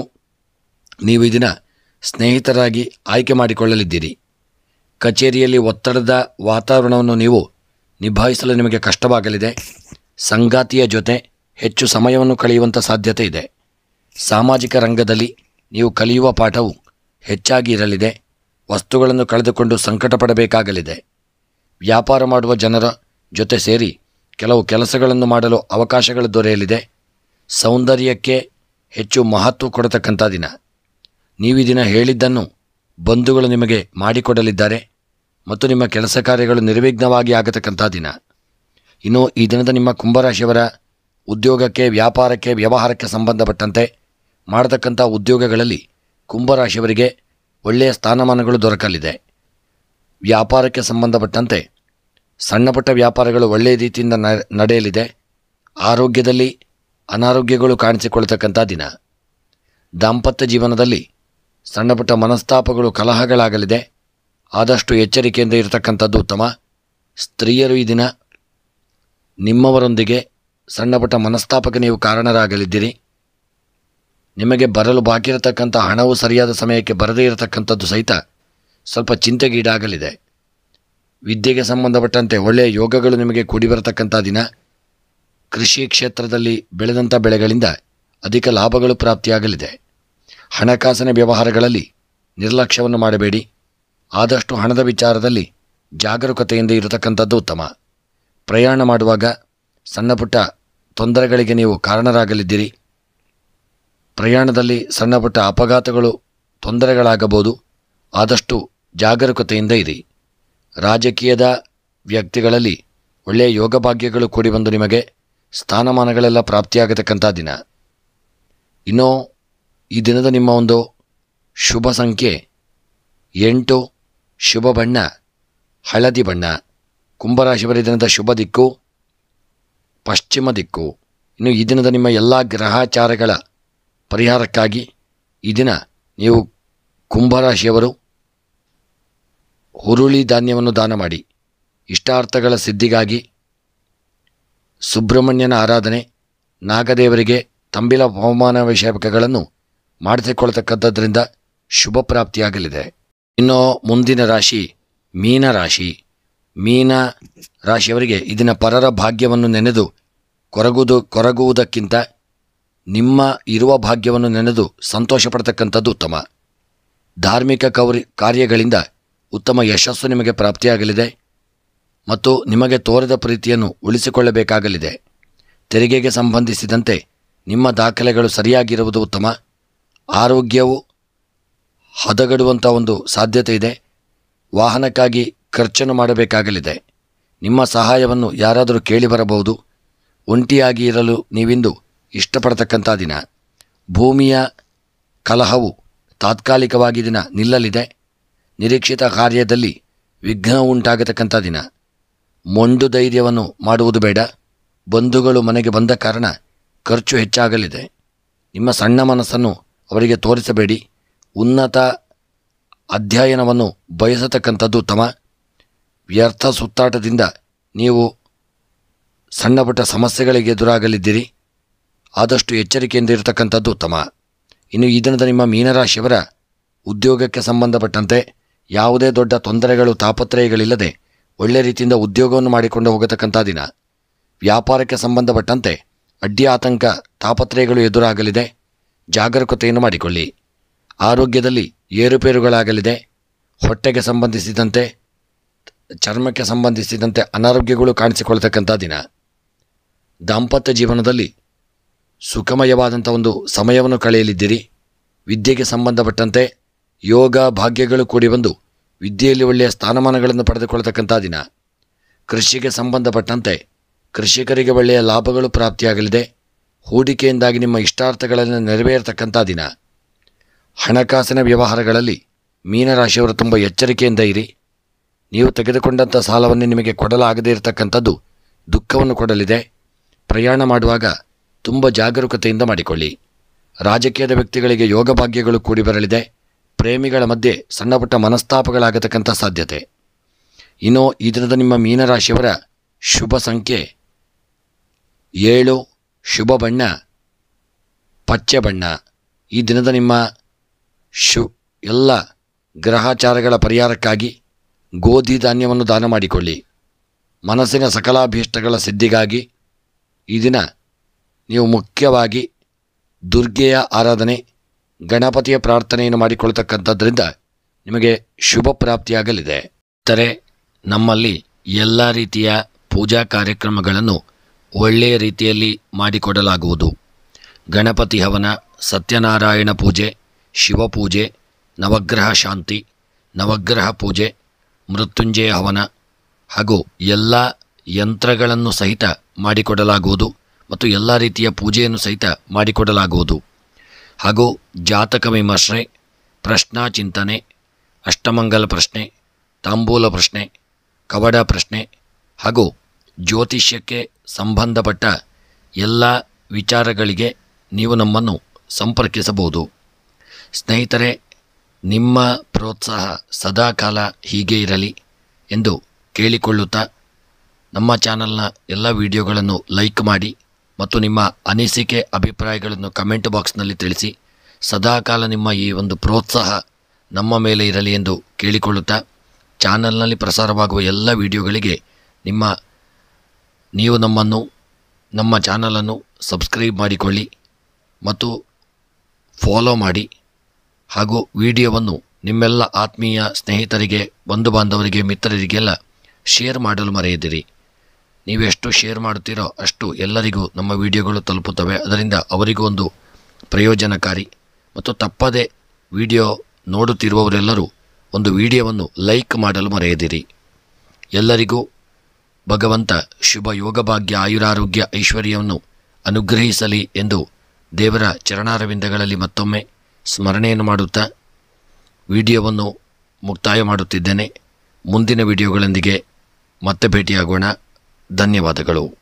ನೀವು ಈ ದಿನ ಸ್ನೇಹಿತರಾಗಿ ಆಯ್ಕೆ ಮಾಡಿಕೊಳ್ಳಲಿದ್ದೀರಿ. ಕಚೇರಿಯಲ್ಲಿ ಒತ್ತಡದ ವಾತಾವರಣವನ್ನು ನೀವು ನಿಭಾಯಿಸಲು ನಿಮಗೆ ಕಷ್ಟವಾಗಲಿದೆ. ಸಂಗಾತಿಯ ಜೊತೆ ಹೆಚ್ಚು ಸಮಯವನ್ನು ಕಳೆಯುವಂಥ ಸಾಧ್ಯತೆ ಇದೆ. ಸಾಮಾಜಿಕ ರಂಗದಲ್ಲಿ ನೀವು ಕಲಿಯುವ ಪಾಠವು ಹೆಚ್ಚಾಗಿ ಇರಲಿದೆ. ವಸ್ತುಗಳನ್ನು ಕಳೆದುಕೊಂಡು ಸಂಕಟ ಪಡಬೇಕಾಗಲಿದೆ. ವ್ಯಾಪಾರ ಮಾಡುವ ಜನರ ಜೊತೆ ಸೇರಿ ಕೆಲವು ಕೆಲಸಗಳನ್ನು ಮಾಡಲು ಅವಕಾಶಗಳು ದೊರೆಯಲಿದೆ. ಸೌಂದರ್ಯಕ್ಕೆ ಹೆಚ್ಚು ಮಹತ್ವ ಕೊಡತಕ್ಕಂಥ ದಿನ. ನೀವು ಈ ದಿನ ಹೇಳಿದ್ದನ್ನು ಬಂಧುಗಳು ನಿಮಗೆ ಮಾಡಿಕೊಡಲಿದ್ದಾರೆ ಮತ್ತು ನಿಮ್ಮ ಕೆಲಸ ಕಾರ್ಯಗಳು ನಿರ್ವಿಘ್ನವಾಗಿ ಆಗತಕ್ಕಂಥ ದಿನ. ಇನ್ನು ಈ ದಿನದ ನಿಮ್ಮ ಕುಂಭರಾಶಿಯವರ ಉದ್ಯೋಗಕ್ಕೆ, ವ್ಯಾಪಾರಕ್ಕೆ, ವ್ಯವಹಾರಕ್ಕೆ ಸಂಬಂಧಪಟ್ಟಂತೆ ಮಾಡತಕ್ಕಂಥ ಉದ್ಯೋಗಗಳಲ್ಲಿ ಕುಂಭರಾಶಿಯವರಿಗೆ ಒಳ್ಳೆಯ ಸ್ಥಾನಮಾನಗಳು ದೊರಕಲಿದೆ. ವ್ಯಾಪಾರಕ್ಕೆ ಸಂಬಂಧಪಟ್ಟಂತೆ ಸಣ್ಣಪುಟ್ಟ ವ್ಯಾಪಾರಗಳು ಒಳ್ಳೆಯ ರೀತಿಯಿಂದ ನಡೆಯಲಿದೆ. ಆರೋಗ್ಯದಲ್ಲಿ ಅನಾರೋಗ್ಯಗಳು ಕಾಣಿಸಿಕೊಳ್ತಕ್ಕಂಥ ದಿನ. ದಾಂಪತ್ಯ ಜೀವನದಲ್ಲಿ ಸಣ್ಣಪುಟ್ಟ ಮನಸ್ತಾಪಗಳು, ಕಲಹಗಳಾಗಲಿದೆ. ಆದಷ್ಟು ಎಚ್ಚರಿಕೆಯಿಂದ ಇರತಕ್ಕಂಥದ್ದು ಉತ್ತಮ. ಸ್ತ್ರೀಯರು ಈ ದಿನ ನಿಮ್ಮವರೊಂದಿಗೆ ಸಣ್ಣಪುಟ್ಟ ಮನಸ್ತಾಪಕ್ಕೆ ನೀವು ಕಾರಣರಾಗಲಿದ್ದೀರಿ. ನಿಮಗೆ ಬರಲು ಬಾಕಿ ಇರತಕ್ಕಂಥ ಹಣವು ಸರಿಯಾದ ಸಮಯಕ್ಕೆ ಬರದೇ ಇರತಕ್ಕಂಥದ್ದು ಸಹಿತ ಸ್ವಲ್ಪ ಚಿಂತೆಗೀಡಾಗಲಿದೆ. ವಿದ್ಯೆಗೆ ಸಂಬಂಧಪಟ್ಟಂತೆ ಒಳ್ಳೆಯ ಯೋಗಗಳು ನಿಮಗೆ ಕೂಡಿ ಬರತಕ್ಕಂಥ ದಿನ. ಕೃಷಿ ಕ್ಷೇತ್ರದಲ್ಲಿ ಬೆಳೆದಂಥ ಬೆಳೆಗಳಿಂದ ಅಧಿಕ ಲಾಭಗಳು ಪ್ರಾಪ್ತಿಯಾಗಲಿದೆ. ಹಣಕಾಸಿನ ವ್ಯವಹಾರಗಳಲ್ಲಿ ನಿರ್ಲಕ್ಷ್ಯವನ್ನು ಮಾಡಬೇಡಿ. ಆದಷ್ಟು ಹಣದ ವಿಚಾರದಲ್ಲಿ ಜಾಗರೂಕತೆಯಿಂದ ಇರತಕ್ಕಂಥದ್ದು ಉತ್ತಮ. ಪ್ರಯಾಣ ಮಾಡುವಾಗ ಸಣ್ಣಪುಟ್ಟ ತೊಂದರೆಗಳಿಗೆ ನೀವು ಕಾರಣರಾಗಲಿದ್ದೀರಿ. ಪ್ರಯಾಣದಲ್ಲಿ ಸಣ್ಣಪುಟ್ಟ ಅಪಘಾತಗಳು, ತೊಂದರೆಗಳಾಗಬಹುದು. ಆದಷ್ಟು ಜಾಗರೂಕತೆಯಿಂದ ಇರಿ. ರಾಜಕೀಯದ ವ್ಯಕ್ತಿಗಳಲ್ಲಿ ಒಳ್ಳೆಯ ಯೋಗ ಭಾಗ್ಯಗಳು ಕೂಡಿ ಬಂದು ನಿಮಗೆ ಸ್ಥಾನಮಾನಗಳೆಲ್ಲ ಪ್ರಾಪ್ತಿಯಾಗತಕ್ಕಂಥ ದಿನ. ಇನ್ನು ಈ ದಿನದ ನಿಮ್ಮ ಒಂದು ಶುಭ ಸಂಖ್ಯೆ 8, ಶುಭ ಬಣ್ಣ ಹಳದಿ ಬಣ್ಣ. ಕುಂಭರಾಶಿಯವರ ದಿನದ ಶುಭ ದಿಕ್ಕು ಪಶ್ಚಿಮ ದಿಕ್ಕು. ಇನ್ನು ಈ ದಿನದ ನಿಮ್ಮ ಎಲ್ಲ ಗ್ರಹಾಚಾರಗಳ ಪರಿಹಾರಕ್ಕಾಗಿ ಈ ದಿನ ನೀವು ಕುಂಭರಾಶಿಯವರು ಹುರುಳಿ ಧಾನ್ಯವನ್ನು ದಾನ ಮಾಡಿ. ಇಷ್ಟಾರ್ಥಗಳ ಸಿದ್ಧಿಗಾಗಿ ಸುಬ್ರಹ್ಮಣ್ಯನ ಆರಾಧನೆ, ನಾಗದೇವರಿಗೆ ತಂಬಿಲ ಹೋಮಾಭಿಷೇಕಗಳನ್ನು ಮಾಡಿಸಿಕೊಳ್ಳತಕ್ಕಂಥದ್ರಿಂದ ಶುಭ ಪ್ರಾಪ್ತಿಯಾಗಲಿದೆ. ಇನ್ನು ಮುಂದಿನ ರಾಶಿ ಮೀನರಾಶಿ. ಮೀನ ರಾಶಿಯವರಿಗೆ ಇದನ್ನ ಪರರ ಭಾಗ್ಯವನ್ನು ನೆನೆದು ಕೊರಗುವುದಕ್ಕಿಂತ ನಿಮ್ಮ ಇರುವ ಭಾಗ್ಯವನ್ನು ನೆನೆದು ಸಂತೋಷ ಪಡ್ತಕ್ಕಂಥದ್ದು ಉತ್ತಮ. ಧಾರ್ಮಿಕ ಕಾರ್ಯಗಳಿಂದ ಉತ್ತಮ ಯಶಸ್ಸು ನಿಮಗೆ ಪ್ರಾಪ್ತಿಯಾಗಲಿದೆ ಮತ್ತು ನಿಮಗೆ ತೋರಿದ ಪ್ರೀತಿಯನ್ನು ಉಳಿಸಿಕೊಳ್ಳಬೇಕಾಗಲಿದೆ. ತೆರಿಗೆಗೆ ಸಂಬಂಧಿಸಿದಂತೆ ನಿಮ್ಮ ದಾಖಲೆಗಳು ಸರಿಯಾಗಿರುವುದು ಉತ್ತಮ. ಆರೋಗ್ಯವು ಹದಗೆಡುವಂಥ ಒಂದು ಸಾಧ್ಯತೆ ಇದೆ. ವಾಹನಕ್ಕಾಗಿ ಖರ್ಚನ್ನು ಮಾಡಬೇಕಾಗಲಿದೆ. ನಿಮ್ಮ ಸಹಾಯವನ್ನು ಯಾರಾದರೂ ಕೇಳಿ ಬರಬಹುದು. ಒಂಟಿಯಾಗಿ ಇರಲು ನೀವಿಂದು ಇಷ್ಟಪಡತಕ್ಕಂಥ ದಿನ. ಭೂಮಿಯ ಕಲಹವು ತಾತ್ಕಾಲಿಕವಾಗಿ ದಿನ ನಿಲ್ಲಲಿದೆ. ನಿರೀಕ್ಷಿತ ಕಾರ್ಯದಲ್ಲಿ ವಿಘ್ನ ಉಂಟಾಗತಕ್ಕಂಥ ದಿನ. ಮೊಂಡು ಧೈರ್ಯವನ್ನು ಮಾಡುವುದು ಬೇಡ. ಬಂಧುಗಳು ಮನೆಗೆ ಬಂದ ಕಾರಣ ಖರ್ಚು ಹೆಚ್ಚಾಗಲಿದೆ. ನಿಮ್ಮ ಸಣ್ಣ ಮನಸ್ಸನ್ನು ಅವರಿಗೆ ತೋರಿಸಬೇಡಿ. ಉನ್ನತ ಅಧ್ಯಯನವನ್ನು ಬಯಸತಕ್ಕಂಥದ್ದು ಉತ್ತಮ. ವ್ಯರ್ಥ ಸುತ್ತಾಟದಿಂದ ನೀವು ಸಣ್ಣಪುಟ್ಟ ಸಮಸ್ಯೆಗಳಿಗೆ ಎದುರಾಗಲಿದ್ದೀರಿ. ಆದಷ್ಟು ಎಚ್ಚರಿಕೆಯಿಂದ ಇರತಕ್ಕಂಥದ್ದು ಉತ್ತಮ. ಇನ್ನು ಈ ದಿನದ ನಿಮ್ಮ ಮೀನರಾಶಿಯವರ ಉದ್ಯೋಗಕ್ಕೆ ಸಂಬಂಧಪಟ್ಟಂತೆ ಯಾವುದೇ ದೊಡ್ಡ ತೊಂದರೆಗಳು, ತಾಪತ್ರಯಗಳಿಲ್ಲದೆ ಒಳ್ಳೆ ರೀತಿಯಿಂದ ಉದ್ಯೋಗವನ್ನು ಮಾಡಿಕೊಂಡು ಹೋಗತಕ್ಕಂಥ ದಿನ. ವ್ಯಾಪಾರಕ್ಕೆ ಸಂಬಂಧಪಟ್ಟಂತೆ ಅಡ್ಡಿ ಆತಂಕ, ತಾಪತ್ರಯಗಳು ಎದುರಾಗಲಿದೆ. ಜಾಗರೂಕತೆಯನ್ನು ಮಾಡಿಕೊಳ್ಳಿ. ಆರೋಗ್ಯದಲ್ಲಿ ಏರುಪೇರುಗಳಾಗಲಿದೆ. ಹೊಟ್ಟೆಗೆ ಸಂಬಂಧಿಸಿದಂತೆ, ಚರ್ಮಕ್ಕೆ ಸಂಬಂಧಿಸಿದಂತೆ ಅನಾರೋಗ್ಯಗಳು ಕಾಣಿಸಿಕೊಳ್ತಕ್ಕಂಥ ದಿನ. ದಾಂಪತ್ಯ ಜೀವನದಲ್ಲಿ ಸುಖಮಯವಾದಂಥ ಒಂದು ಸಮಯವನ್ನು ಕಳೆಯಲಿದ್ದೀರಿ. ವಿದ್ಯೆಗೆ ಸಂಬಂಧಪಟ್ಟಂತೆ ಯೋಗ ಭಾಗ್ಯಗಳು ಕೂಡಿ ಬಂದು ವಿದ್ಯೆಯಲ್ಲಿ ಒಳ್ಳೆಯ ಸ್ಥಾನಮಾನಗಳನ್ನು ಪಡೆದುಕೊಳ್ಳತಕ್ಕಂಥ ದಿನ. ಕೃಷಿಗೆ ಸಂಬಂಧಪಟ್ಟಂತೆ ಕೃಷಿಕರಿಗೆ ಒಳ್ಳೆಯ ಲಾಭಗಳು ಪ್ರಾಪ್ತಿಯಾಗಲಿದೆ. ಹೂಡಿಕೆಯಿಂದಾಗಿ ನಿಮ್ಮ ಇಷ್ಟಾರ್ಥಗಳನ್ನು ನೆರವೇರತಕ್ಕಂಥ ದಿನ. ಹಣಕಾಸಿನ ವ್ಯವಹಾರಗಳಲ್ಲಿ ಮೀನರಾಶಿಯವರು ತುಂಬ ಎಚ್ಚರಿಕೆಯಿಂದ ಇರಿ. ನೀವು ತೆಗೆದುಕೊಂಡಂಥ ಸಾಲವನ್ನು ನಿಮಗೆ ಕೊಡಲಾಗದೇ ಇರತಕ್ಕಂಥದ್ದು ದುಃಖವನ್ನು ಕೊಡಲಿದೆ. ಪ್ರಯಾಣ ಮಾಡುವಾಗ ತುಂಬ ಜಾಗರೂಕತೆಯಿಂದ ಮಾಡಿಕೊಳ್ಳಿ. ರಾಜಕೀಯದ ವ್ಯಕ್ತಿಗಳಿಗೆ ಯೋಗ ಭಾಗ್ಯಗಳು ಕೂಡಿ ಬರಲಿದೆ. ಪ್ರೇಮಿಗಳ ಮಧ್ಯೆ ಸಣ್ಣಪುಟ್ಟ ಮನಸ್ತಾಪಗಳಾಗತಕ್ಕಂಥ ಸಾಧ್ಯತೆ. ಇನ್ನು ಈ ದಿನದ ನಿಮ್ಮ ಮೀನರಾಶಿಯವರ ಶುಭ ಸಂಖ್ಯೆ 7, ಶುಭ ಬಣ್ಣ ಪಚ್ಚೆ ಬಣ್ಣ. ಈ ದಿನದ ನಿಮ್ಮ ಎಲ್ಲ ಗ್ರಹಾಚಾರಗಳ ಪರಿಹಾರಕ್ಕಾಗಿ ಗೋಧಿ ಧಾನ್ಯವನ್ನು ದಾನ ಮಾಡಿಕೊಳ್ಳಿ. ಮನಸ್ಸಿನ ಸಕಲಾಭೀಷ್ಟಗಳ ಸಿದ್ಧಿಗಾಗಿ ಈ ದಿನ ನೀವು ಮುಖ್ಯವಾಗಿ ದುರ್ಗೆಯ ಆರಾಧನೆ, ಗಣಪತಿಯ ಪ್ರಾರ್ಥನೆಯನ್ನು ಮಾಡಿಕೊಳ್ತಕ್ಕಂಥದ್ರಿಂದ ನಿಮಗೆ ಶುಭ ಪ್ರಾಪ್ತಿಯಾಗಲಿದೆ. ನಮ್ಮಲ್ಲಿ ಎಲ್ಲ ರೀತಿಯ ಪೂಜಾ ಕಾರ್ಯಕ್ರಮಗಳನ್ನು ಒಳ್ಳೆಯ ರೀತಿಯಲ್ಲಿ ಮಾಡಿಕೊಡಲಾಗುವುದು. ಗಣಪತಿ ಹವನ, ಸತ್ಯನಾರಾಯಣ ಪೂಜೆ, ಶಿವಪೂಜೆ, ನವಗ್ರಹ ಶಾಂತಿ, ನವಗ್ರಹ ಪೂಜೆ, ಮೃತ್ಯುಂಜಯ ಹವನ ಹಾಗೂ ಎಲ್ಲ ಯಂತ್ರಗಳನ್ನು ಸಹಿತ ಮಾಡಿಕೊಡಲಾಗುವುದು ಮತ್ತು ಎಲ್ಲ ರೀತಿಯ ಪೂಜೆಯನ್ನು ಸಹಿತ ಮಾಡಿಕೊಡಲಾಗುವುದು. ಹಾಗೂ ಜಾತಕ ವಿಮರ್ಶೆ, ಪ್ರಶ್ನಾ ಚಿಂತನೆ, ಅಷ್ಟಮಂಗಲ ಪ್ರಶ್ನೆ, ತಾಂಬೂಲ ಪ್ರಶ್ನೆ, ಕವಡ ಪ್ರಶ್ನೆ ಹಾಗೂ ಜ್ಯೋತಿಷ್ಯಕ್ಕೆ ಸಂಬಂಧಪಟ್ಟ ಎಲ್ಲ ವಿಚಾರಗಳಿಗೆ ನೀವು ನಮ್ಮನ್ನು ಸಂಪರ್ಕಿಸಬಹುದು. ಸ್ನೇಹಿತರೆ, ನಿಮ್ಮ ಪ್ರೋತ್ಸಾಹ ಸದಾಕಾಲ ಹೀಗೆ ಇರಲಿ ಎಂದು ಕೇಳಿಕೊಳ್ಳುತ್ತಾ ನಮ್ಮ ಚಾನಲ್ನ ಎಲ್ಲ ವಿಡಿಯೋಗಳನ್ನು ಲೈಕ್ ಮಾಡಿ ಮತ್ತು ನಿಮ್ಮ ಅನಿಸಿಕೆ ಅಭಿಪ್ರಾಯಗಳನ್ನು ಕಮೆಂಟ್ ಬಾಕ್ಸ್ನಲ್ಲಿ ತಿಳಿಸಿ. ಸದಾಕಾಲ ನಿಮ್ಮ ಈ ಒಂದು ಪ್ರೋತ್ಸಾಹ ನಮ್ಮ ಮೇಲೆ ಇರಲಿ ಎಂದು ಕೇಳಿಕೊಳ್ಳುತ್ತಾ ಚಾನಲ್ನಲ್ಲಿ ಪ್ರಸಾರವಾಗುವ ಎಲ್ಲ ವಿಡಿಯೋಗಳಿಗೆ ನೀವು ನಮ್ಮ ಚಾನಲನ್ನು ಸಬ್ಸ್ಕ್ರೈಬ್ ಮಾಡಿಕೊಳ್ಳಿ ಮತ್ತು ಫಾಲೋ ಮಾಡಿ ಹಾಗೂ ವಿಡಿಯೋವನ್ನು ನಿಮ್ಮೆಲ್ಲ ಆತ್ಮೀಯ ಸ್ನೇಹಿತರಿಗೆ, ಬಂಧು ಬಾಂಧವರಿಗೆ, ಮಿತ್ರರಿಗೆಲ್ಲ ಶೇರ್ ಮಾಡಲು ಮರೆಯದಿರಿ. ನೀವೆಷ್ಟು ಶೇರ್ ಮಾಡುತ್ತೀರೋ ಅಷ್ಟು ಎಲ್ಲರಿಗೂ ನಮ್ಮ ವಿಡಿಯೋಗಳು ತಲುಪುತ್ತವೆ. ಅದರಿಂದ ಅವರಿಗೂ ಒಂದು ಪ್ರಯೋಜನಕಾರಿ. ಮತ್ತು ತಪ್ಪದೆ ವಿಡಿಯೋ ನೋಡುತ್ತಿರುವವರೆಲ್ಲರೂ ಒಂದು ವಿಡಿಯೋವನ್ನು ಲೈಕ್ ಮಾಡಲು ಮರೆಯದಿರಿ. ಎಲ್ಲರಿಗೂ ಭಗವಂತ ಶುಭ ಯೋಗಭಾಗ್ಯ, ಆಯುರಾರೋಗ್ಯ, ಐಶ್ವರ್ಯವನ್ನು ಅನುಗ್ರಹಿಸಲಿ ಎಂದು ದೇವರ ಚರಣಾರವಿಂದಗಳಲ್ಲಿ ಮತ್ತೊಮ್ಮೆ ಸ್ಮರಣೆಯನ್ನು ಮಾಡುತ್ತಾ ವಿಡಿಯೋವನ್ನು ಮುಕ್ತಾಯ ಮಾಡುತ್ತಿದ್ದೇನೆ. ಮುಂದಿನ ವಿಡಿಯೋಗಳೊಂದಿಗೆ ಮತ್ತೆ ಭೇಟಿಯಾಗೋಣ. ಧನ್ಯವಾದಗಳು.